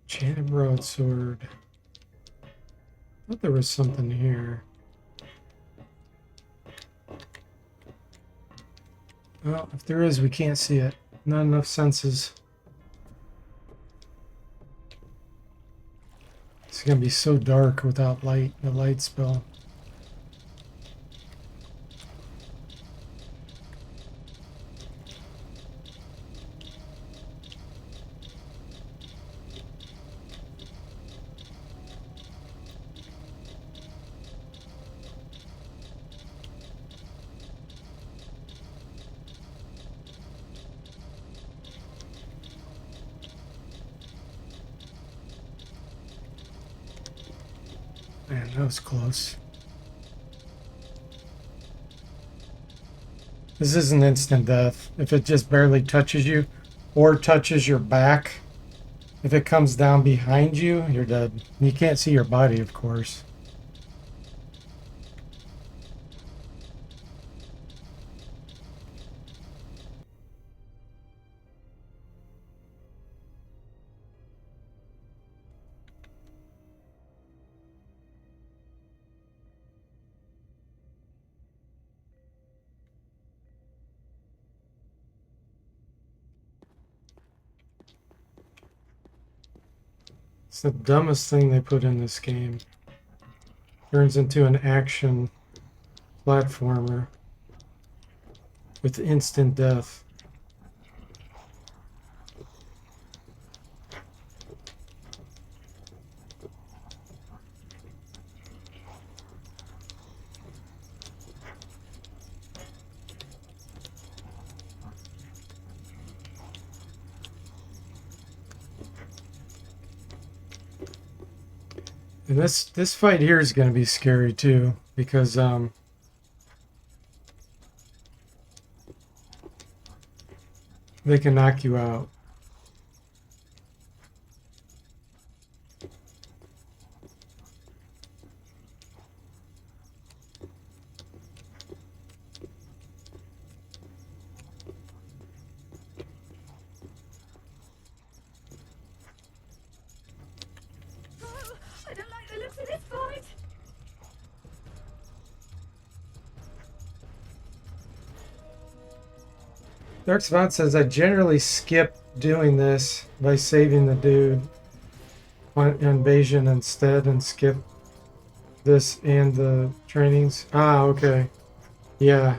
Enchanted broadsword. I thought there was something here. Well, if there is, we can't see it. Not enough senses. It's gonna be so dark without light, the light spell. Man, that was close. This isn't instant death. If it just barely touches you or touches your back, if it comes down behind you, you're dead. You can't see your body, of course. It's the dumbest thing they put in this game. Turns into an action platformer with instant death. And this fight here is going to be scary too, because they can knock you out. I don't like the looks of this fight. Dark Spot says I generally skip doing this by saving the dude on invasion instead and skip this and the trainings. Ah, okay. Yeah.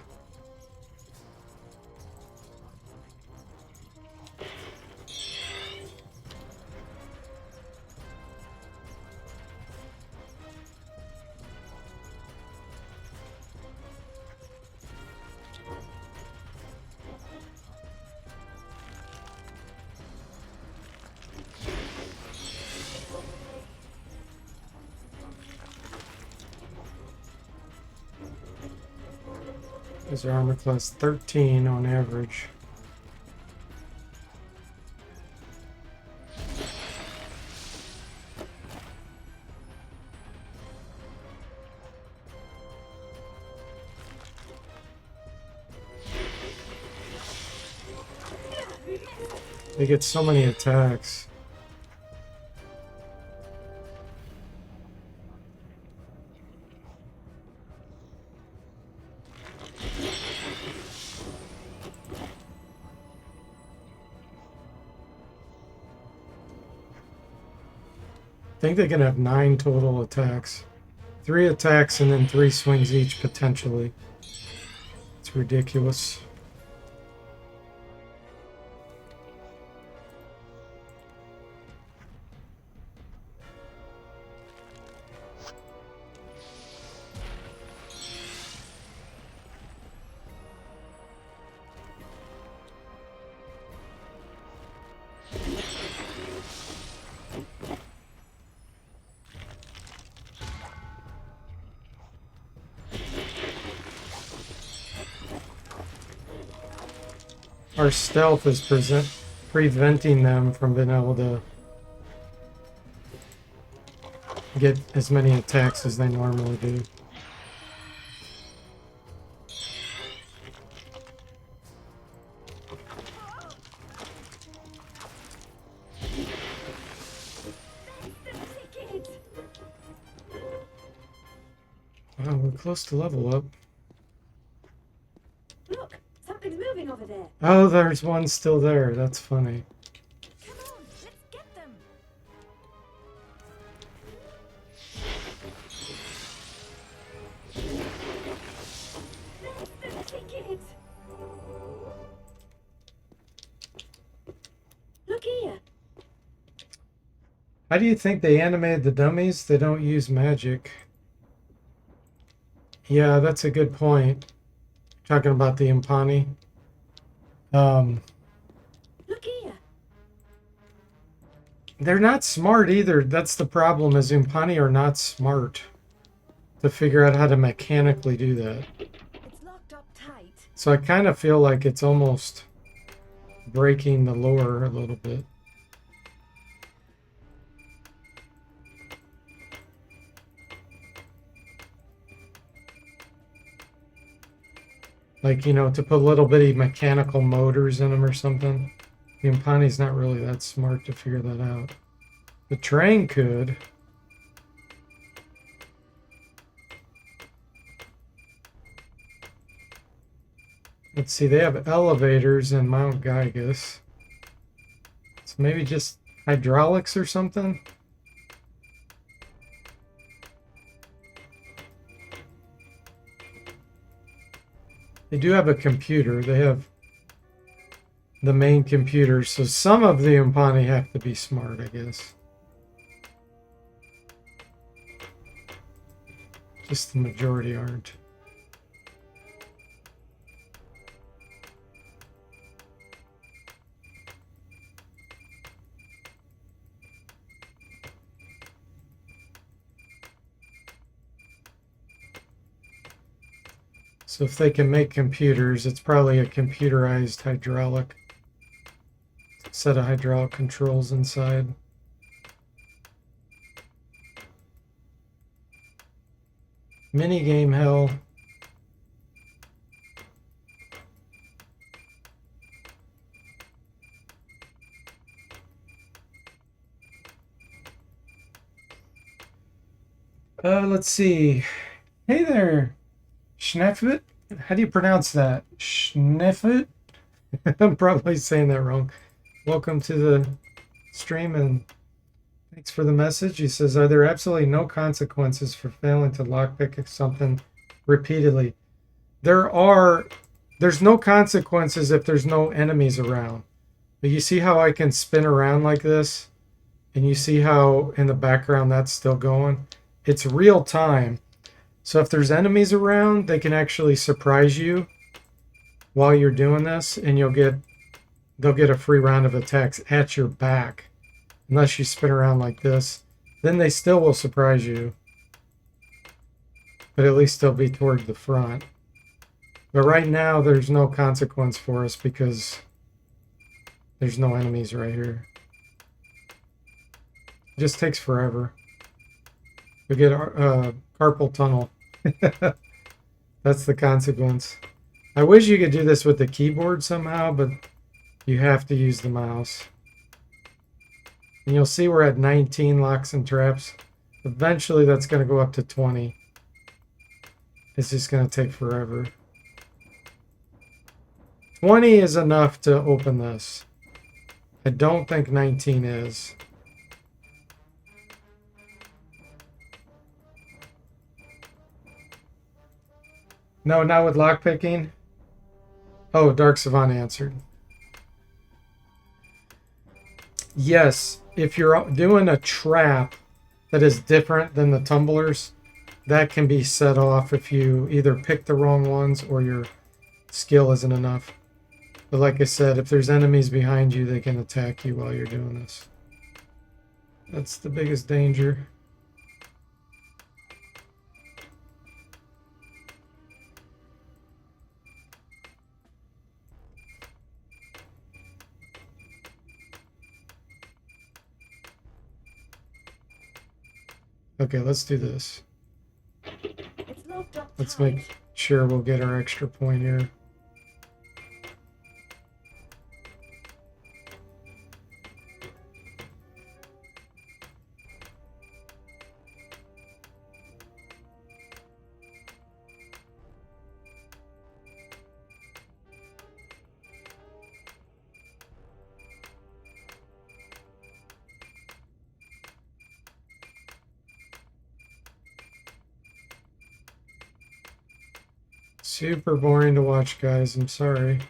His armor class 13 on average. They get so many attacks. I think they can have 9 total attacks. 3 attacks and then 3 swings each potentially. It's ridiculous. our stealth is preventing them from being able to get as many attacks as they normally do. Wow, we're close to level up. Look, something's moving over there. Oh, there's one still there. That's funny. Come on, let's get them. That's the ticket. Look here. How do you think they animated the dummies? They don't use magic. Yeah, that's a good point. Talking about the Impani. Look here. They're not smart either. That's the problem, is Impani are not smart to figure out how to mechanically do that. It's locked up tight. So I kind of feel like it's almost breaking the lore a little bit. Like, you know, to put little bitty mechanical motors in them or something. The Impani's not really that smart to figure that out. The train could. Let's see, they have elevators in Mount Gygus. So maybe just hydraulics or something? They do have a computer. They have the main computer, so some of the Impani have to be smart, I guess. Just the majority aren't. So if they can make computers, it's probably a computerized hydraulic set of hydraulic controls inside. Minigame hell. Let's see. Hey there, Schneffit. How do you pronounce that? Schneffit? I'm probably saying that wrong. Welcome to the stream and thanks for the message. He says, are there absolutely no consequences for failing to lockpick something repeatedly? There's no consequences if there's no enemies around. But you see how I can spin around like this? And you see how in the background that's still going? It's real time. So if there's enemies around, they can actually surprise you while you're doing this, and they'll get a free round of attacks at your back. Unless you spin around like this, then they still will surprise you. But at least they'll be toward the front. But right now, there's no consequence for us because there's no enemies right here. It just takes forever. We get carpal tunnel. That's the consequence. I wish you could do this with the keyboard somehow, but you have to use the mouse. And you'll see we're at 19 locks and traps. Eventually that's going to go up to 20. It's just going to take forever. 20 is enough to open this. I don't think 19 is. No, not with lockpicking. Oh, Dark Savant answered. Yes, if you're doing a trap that is different than the tumblers, that can be set off if you either pick the wrong ones or your skill isn't enough. But like I said, if there's enemies behind you, they can attack you while you're doing this. That's the biggest danger. Okay, let's do this. It's locked up Let's tight. make sure we'll get our extra point here. Super boring to watch, guys. I'm sorry.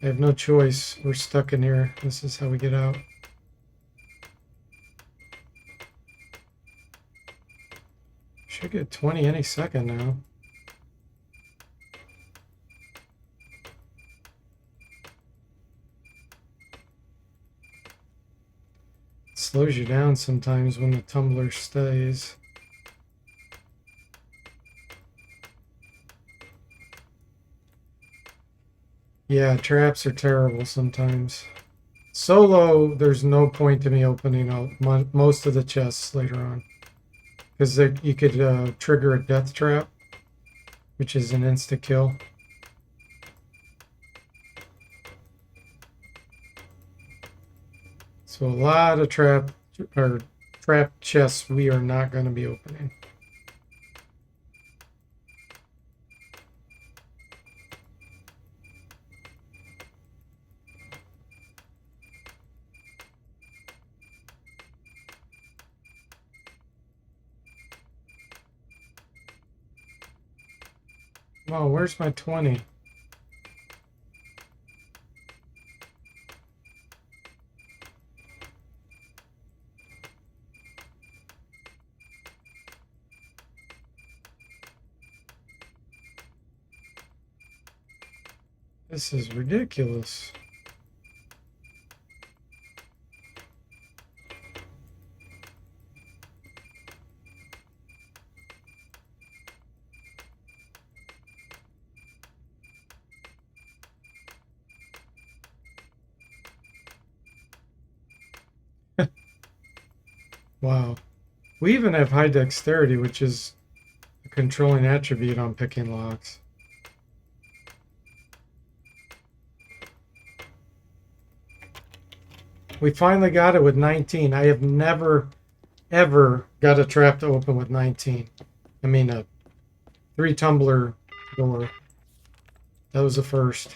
I have no choice. We're stuck in here. This is how we get out. Should get 20 any second now. It slows you down sometimes when the tumbler stays. Yeah, traps are terrible sometimes. Solo, there's no point to me opening out most of the chests later on. Because you could trigger a death trap, which is an insta kill. So a lot of trap chests we are not going to be opening. Oh, where's my 20? This is ridiculous. Wow. We even have high dexterity, which is a controlling attribute on picking locks. We finally got it with 19. I have never, ever got a trap to open with 19. I mean, a 3-tumbler door. That was the first.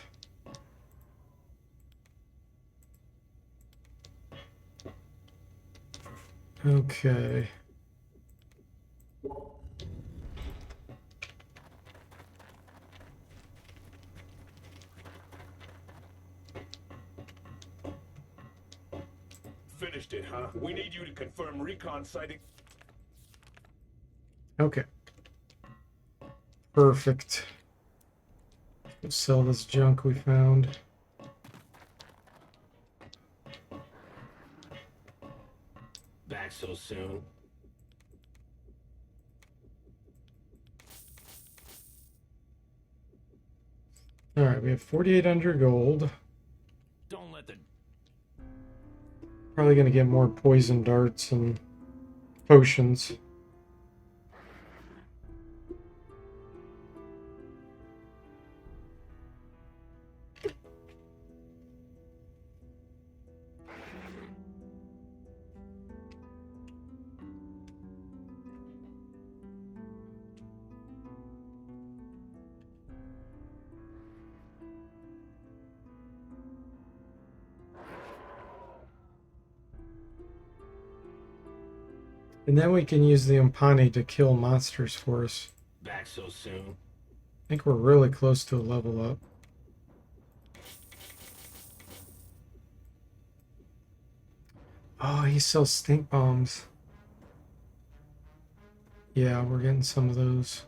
Okay. Finished it, huh? We need you to confirm recon sighting. Okay. Perfect. Let's sell this junk we found. Back so soon. All right, we have 4,800 gold. Don't let the Probably going to get more poison darts and potions. And then we can use the Umpani to kill monsters for us. back so soon. I think we're really close to a level up. Oh, he sells stink bombs. Yeah, we're getting some of those.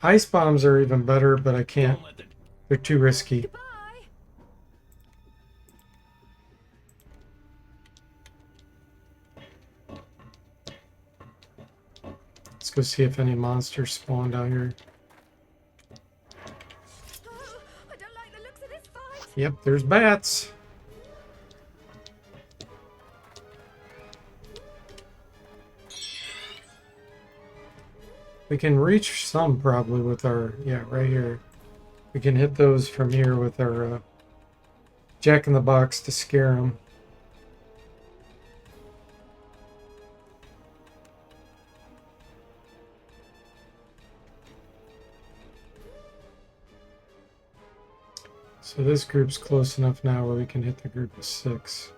Ice bombs are even better, but I can't. Don't let the They're too risky. Goodbye. Let's go see if any monsters spawned out here. Oh, I don't like the looks of this fight. Yep, there's bats. We can reach some probably with our, yeah, right here. We can hit those from here with our jack-in-the-box to scare them. So this group's close enough now where we can hit the group of 6.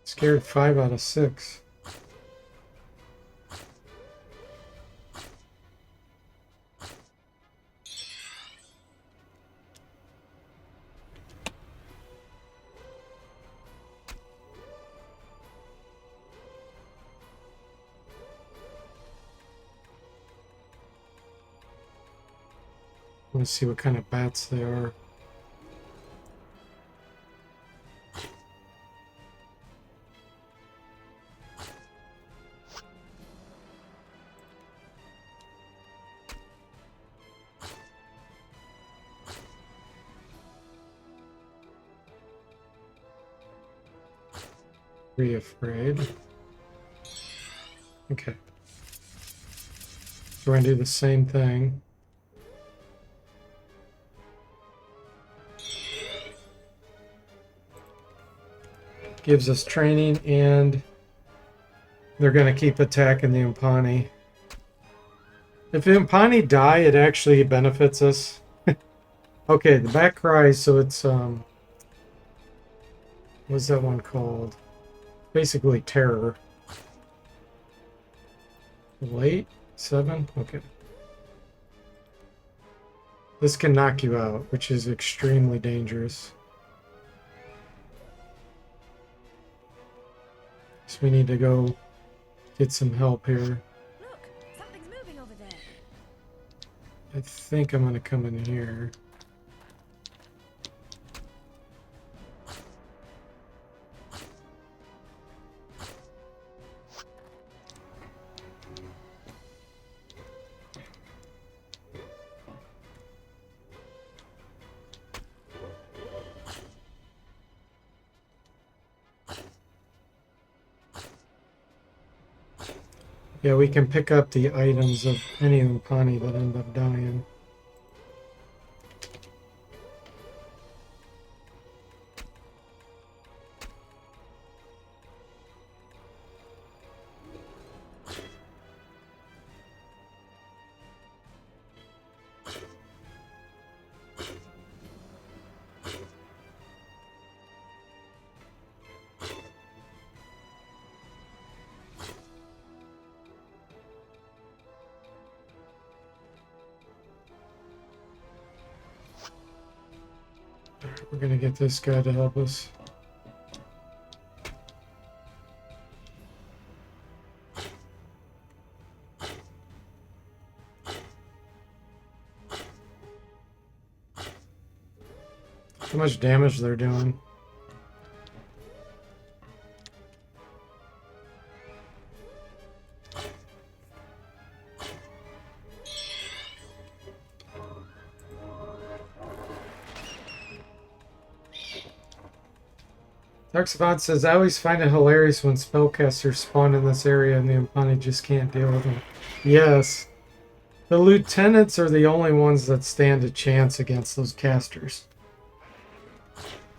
Scared 5 out of 6. Let's see what kind of bats they are. Be afraid. Okay. So we're gonna do the same thing. Gives us training, and they're gonna keep attacking the Impani. If the Impani die, it actually benefits us. Okay, the bat cries, so it's what's that one called? Basically terror. Late? 7? Okay. This can knock you out, which is extremely dangerous. So we need to go get some help here. Look, something's moving over there. I think I'm gonna come in here. Yeah, we can pick up the items of any Impani that end up dying. We're gonna get this guy to help us. How much damage they're doing. Darksavant says, I always find it hilarious when spellcasters spawn in this area and the Impani just can't deal with them. Yes. The lieutenants are the only ones that stand a chance against those casters.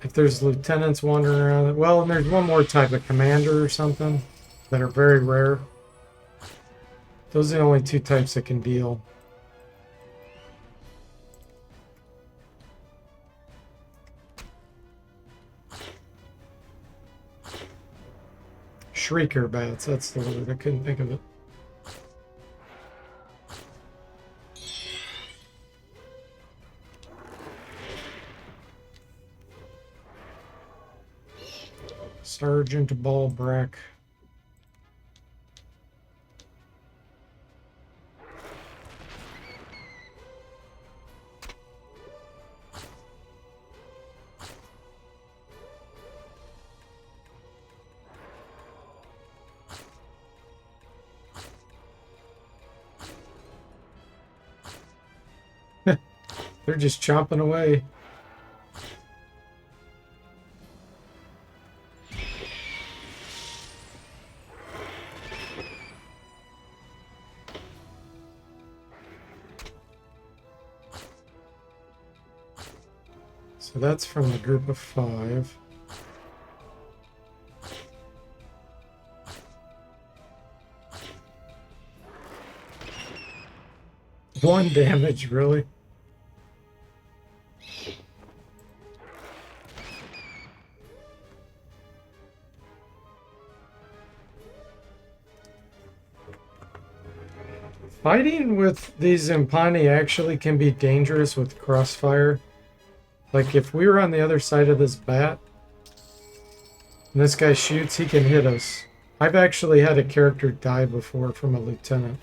If there's lieutenants wandering around, well, and there's one more type of commander or something that are very rare. Those are the only 2 types that can deal. Shrieker bats, that's the word. I couldn't think of it. Sergeant Balbrack. They're just chomping away. So that's from the group of 5. One damage, really? Fighting with these Impani actually can be dangerous with crossfire. Like if we were on the other side of this bat, and this guy shoots, he can hit us. I've actually had a character die before from a lieutenant.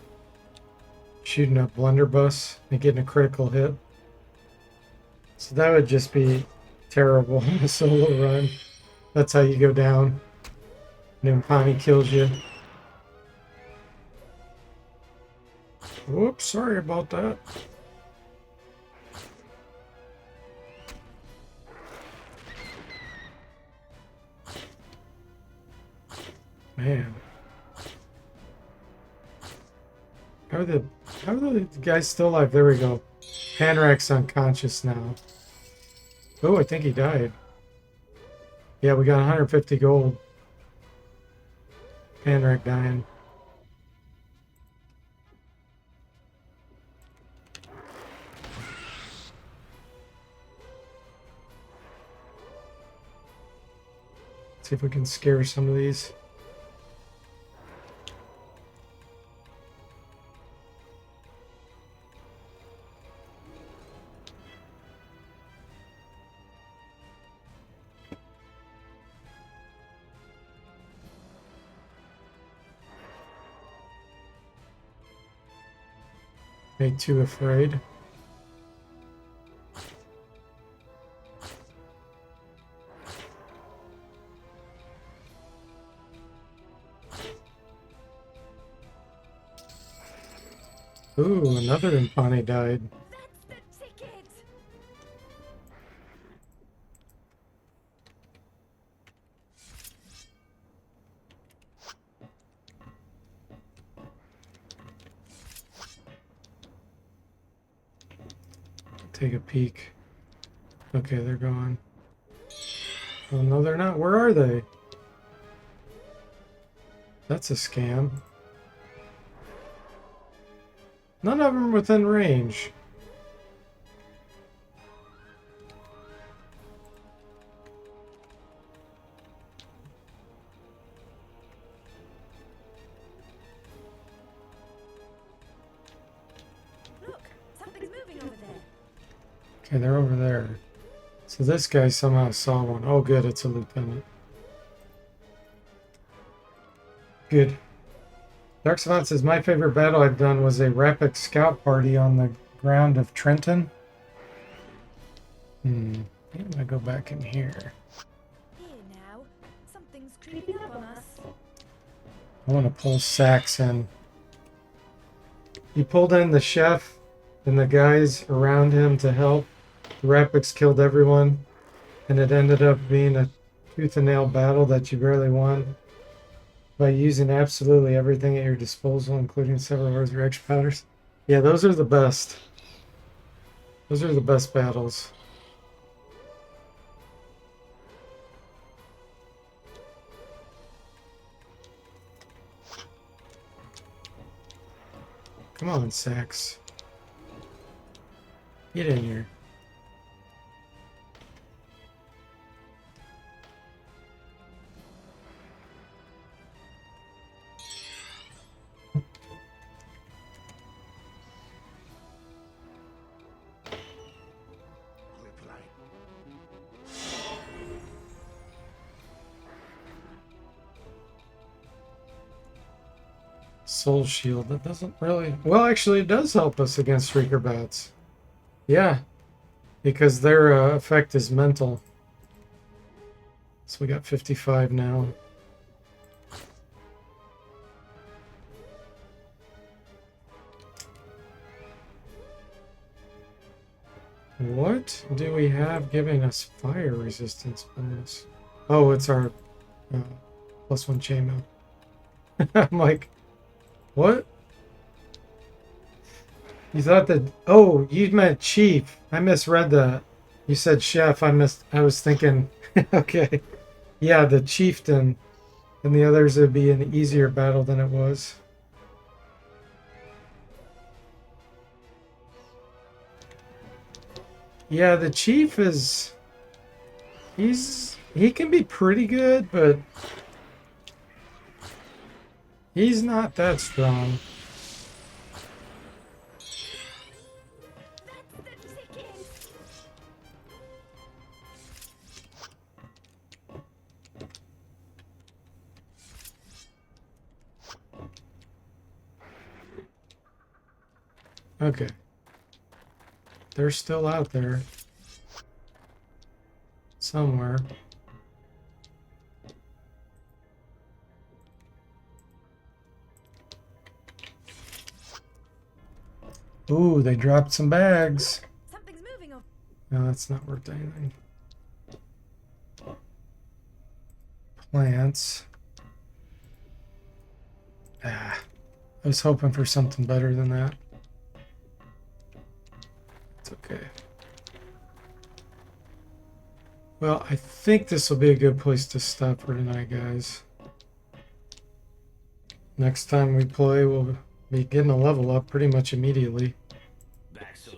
Shooting a blunderbuss and getting a critical hit. So that would just be terrible in a solo run. That's how you go down. And Impani kills you. Whoops, sorry about that. Man. How are the guys still alive? There we go. Panrak's unconscious now. Oh, I think he died. Yeah, we got 150 gold. Panrak dying. See if we can scare some of these. Made too afraid. Ooh, another Impani died. That's the ticket! Take a peek. Okay, they're gone. Oh, no, they're not. Where are they? That's a scam. None of them within range. Look, something's moving over there. Okay, they're over there. So this guy somehow saw one. Oh, good, it's a lieutenant. Good. Dark Savant says, my favorite battle I've done was a rapid scout party on the ground of Trenton. I'm gonna go back in here. Here now, something's creeping up on us. I want to pull Sax in. He pulled in the chef and the guys around him to help. The Rapids killed everyone, and it ended up being a tooth and nail battle that you barely won by using absolutely everything at your disposal, including several resurrection powders. Yeah, those are the best. Those are the best battles. Come on, Sax. Get in here. Soul Shield, that doesn't really... Well, actually, it does help us against Shrieker Bats. Yeah, because their effect is mental. So we got 55 now. What do we have giving us fire resistance bonus? Oh, it's our +1 chainmail. I'm like, what? You thought that? Oh, you meant chief. I misread that. You said chef. I was thinking. Okay. Yeah, the chieftain, and the others would be an easier battle than it was. Yeah, the chief is. He can be pretty good, but he's not that strong. That's the ticket. Okay. They're still out there. Somewhere. Ooh, they dropped some bags. Something's moving over. No, that's not worth anything. Plants. Ah, I was hoping for something better than that. It's okay. Well, I think this will be a good place to stop for tonight, guys. Next time we play, we'll be getting a level up pretty much immediately. Back so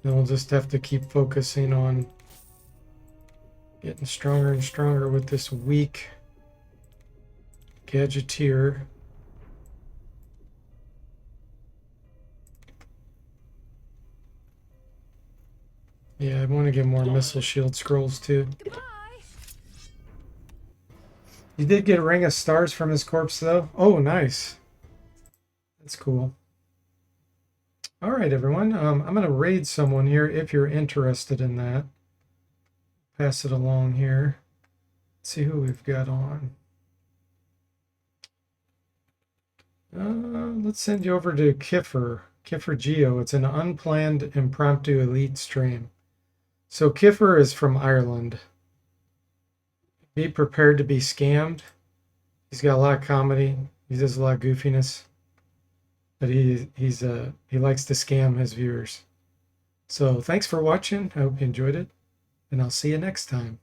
Then we'll just have to keep focusing on getting stronger and stronger with this weak gadgeteer. Yeah, I want to get more missile shield scrolls too. Goodbye. You did get a ring of stars from his corpse though. Oh, nice. That's cool. All right, everyone. I'm going to raid someone here if you're interested in that. Pass it along here. Let's see who we've got on. Let's send you over to Kiffer. Kiffer Geo. It's an unplanned impromptu elite stream. So Kiffer is from Ireland. Be prepared to be scammed. He's got a lot of comedy. He does a lot of goofiness. But he likes to scam his viewers. So thanks for watching. I hope you enjoyed it. And I'll see you next time.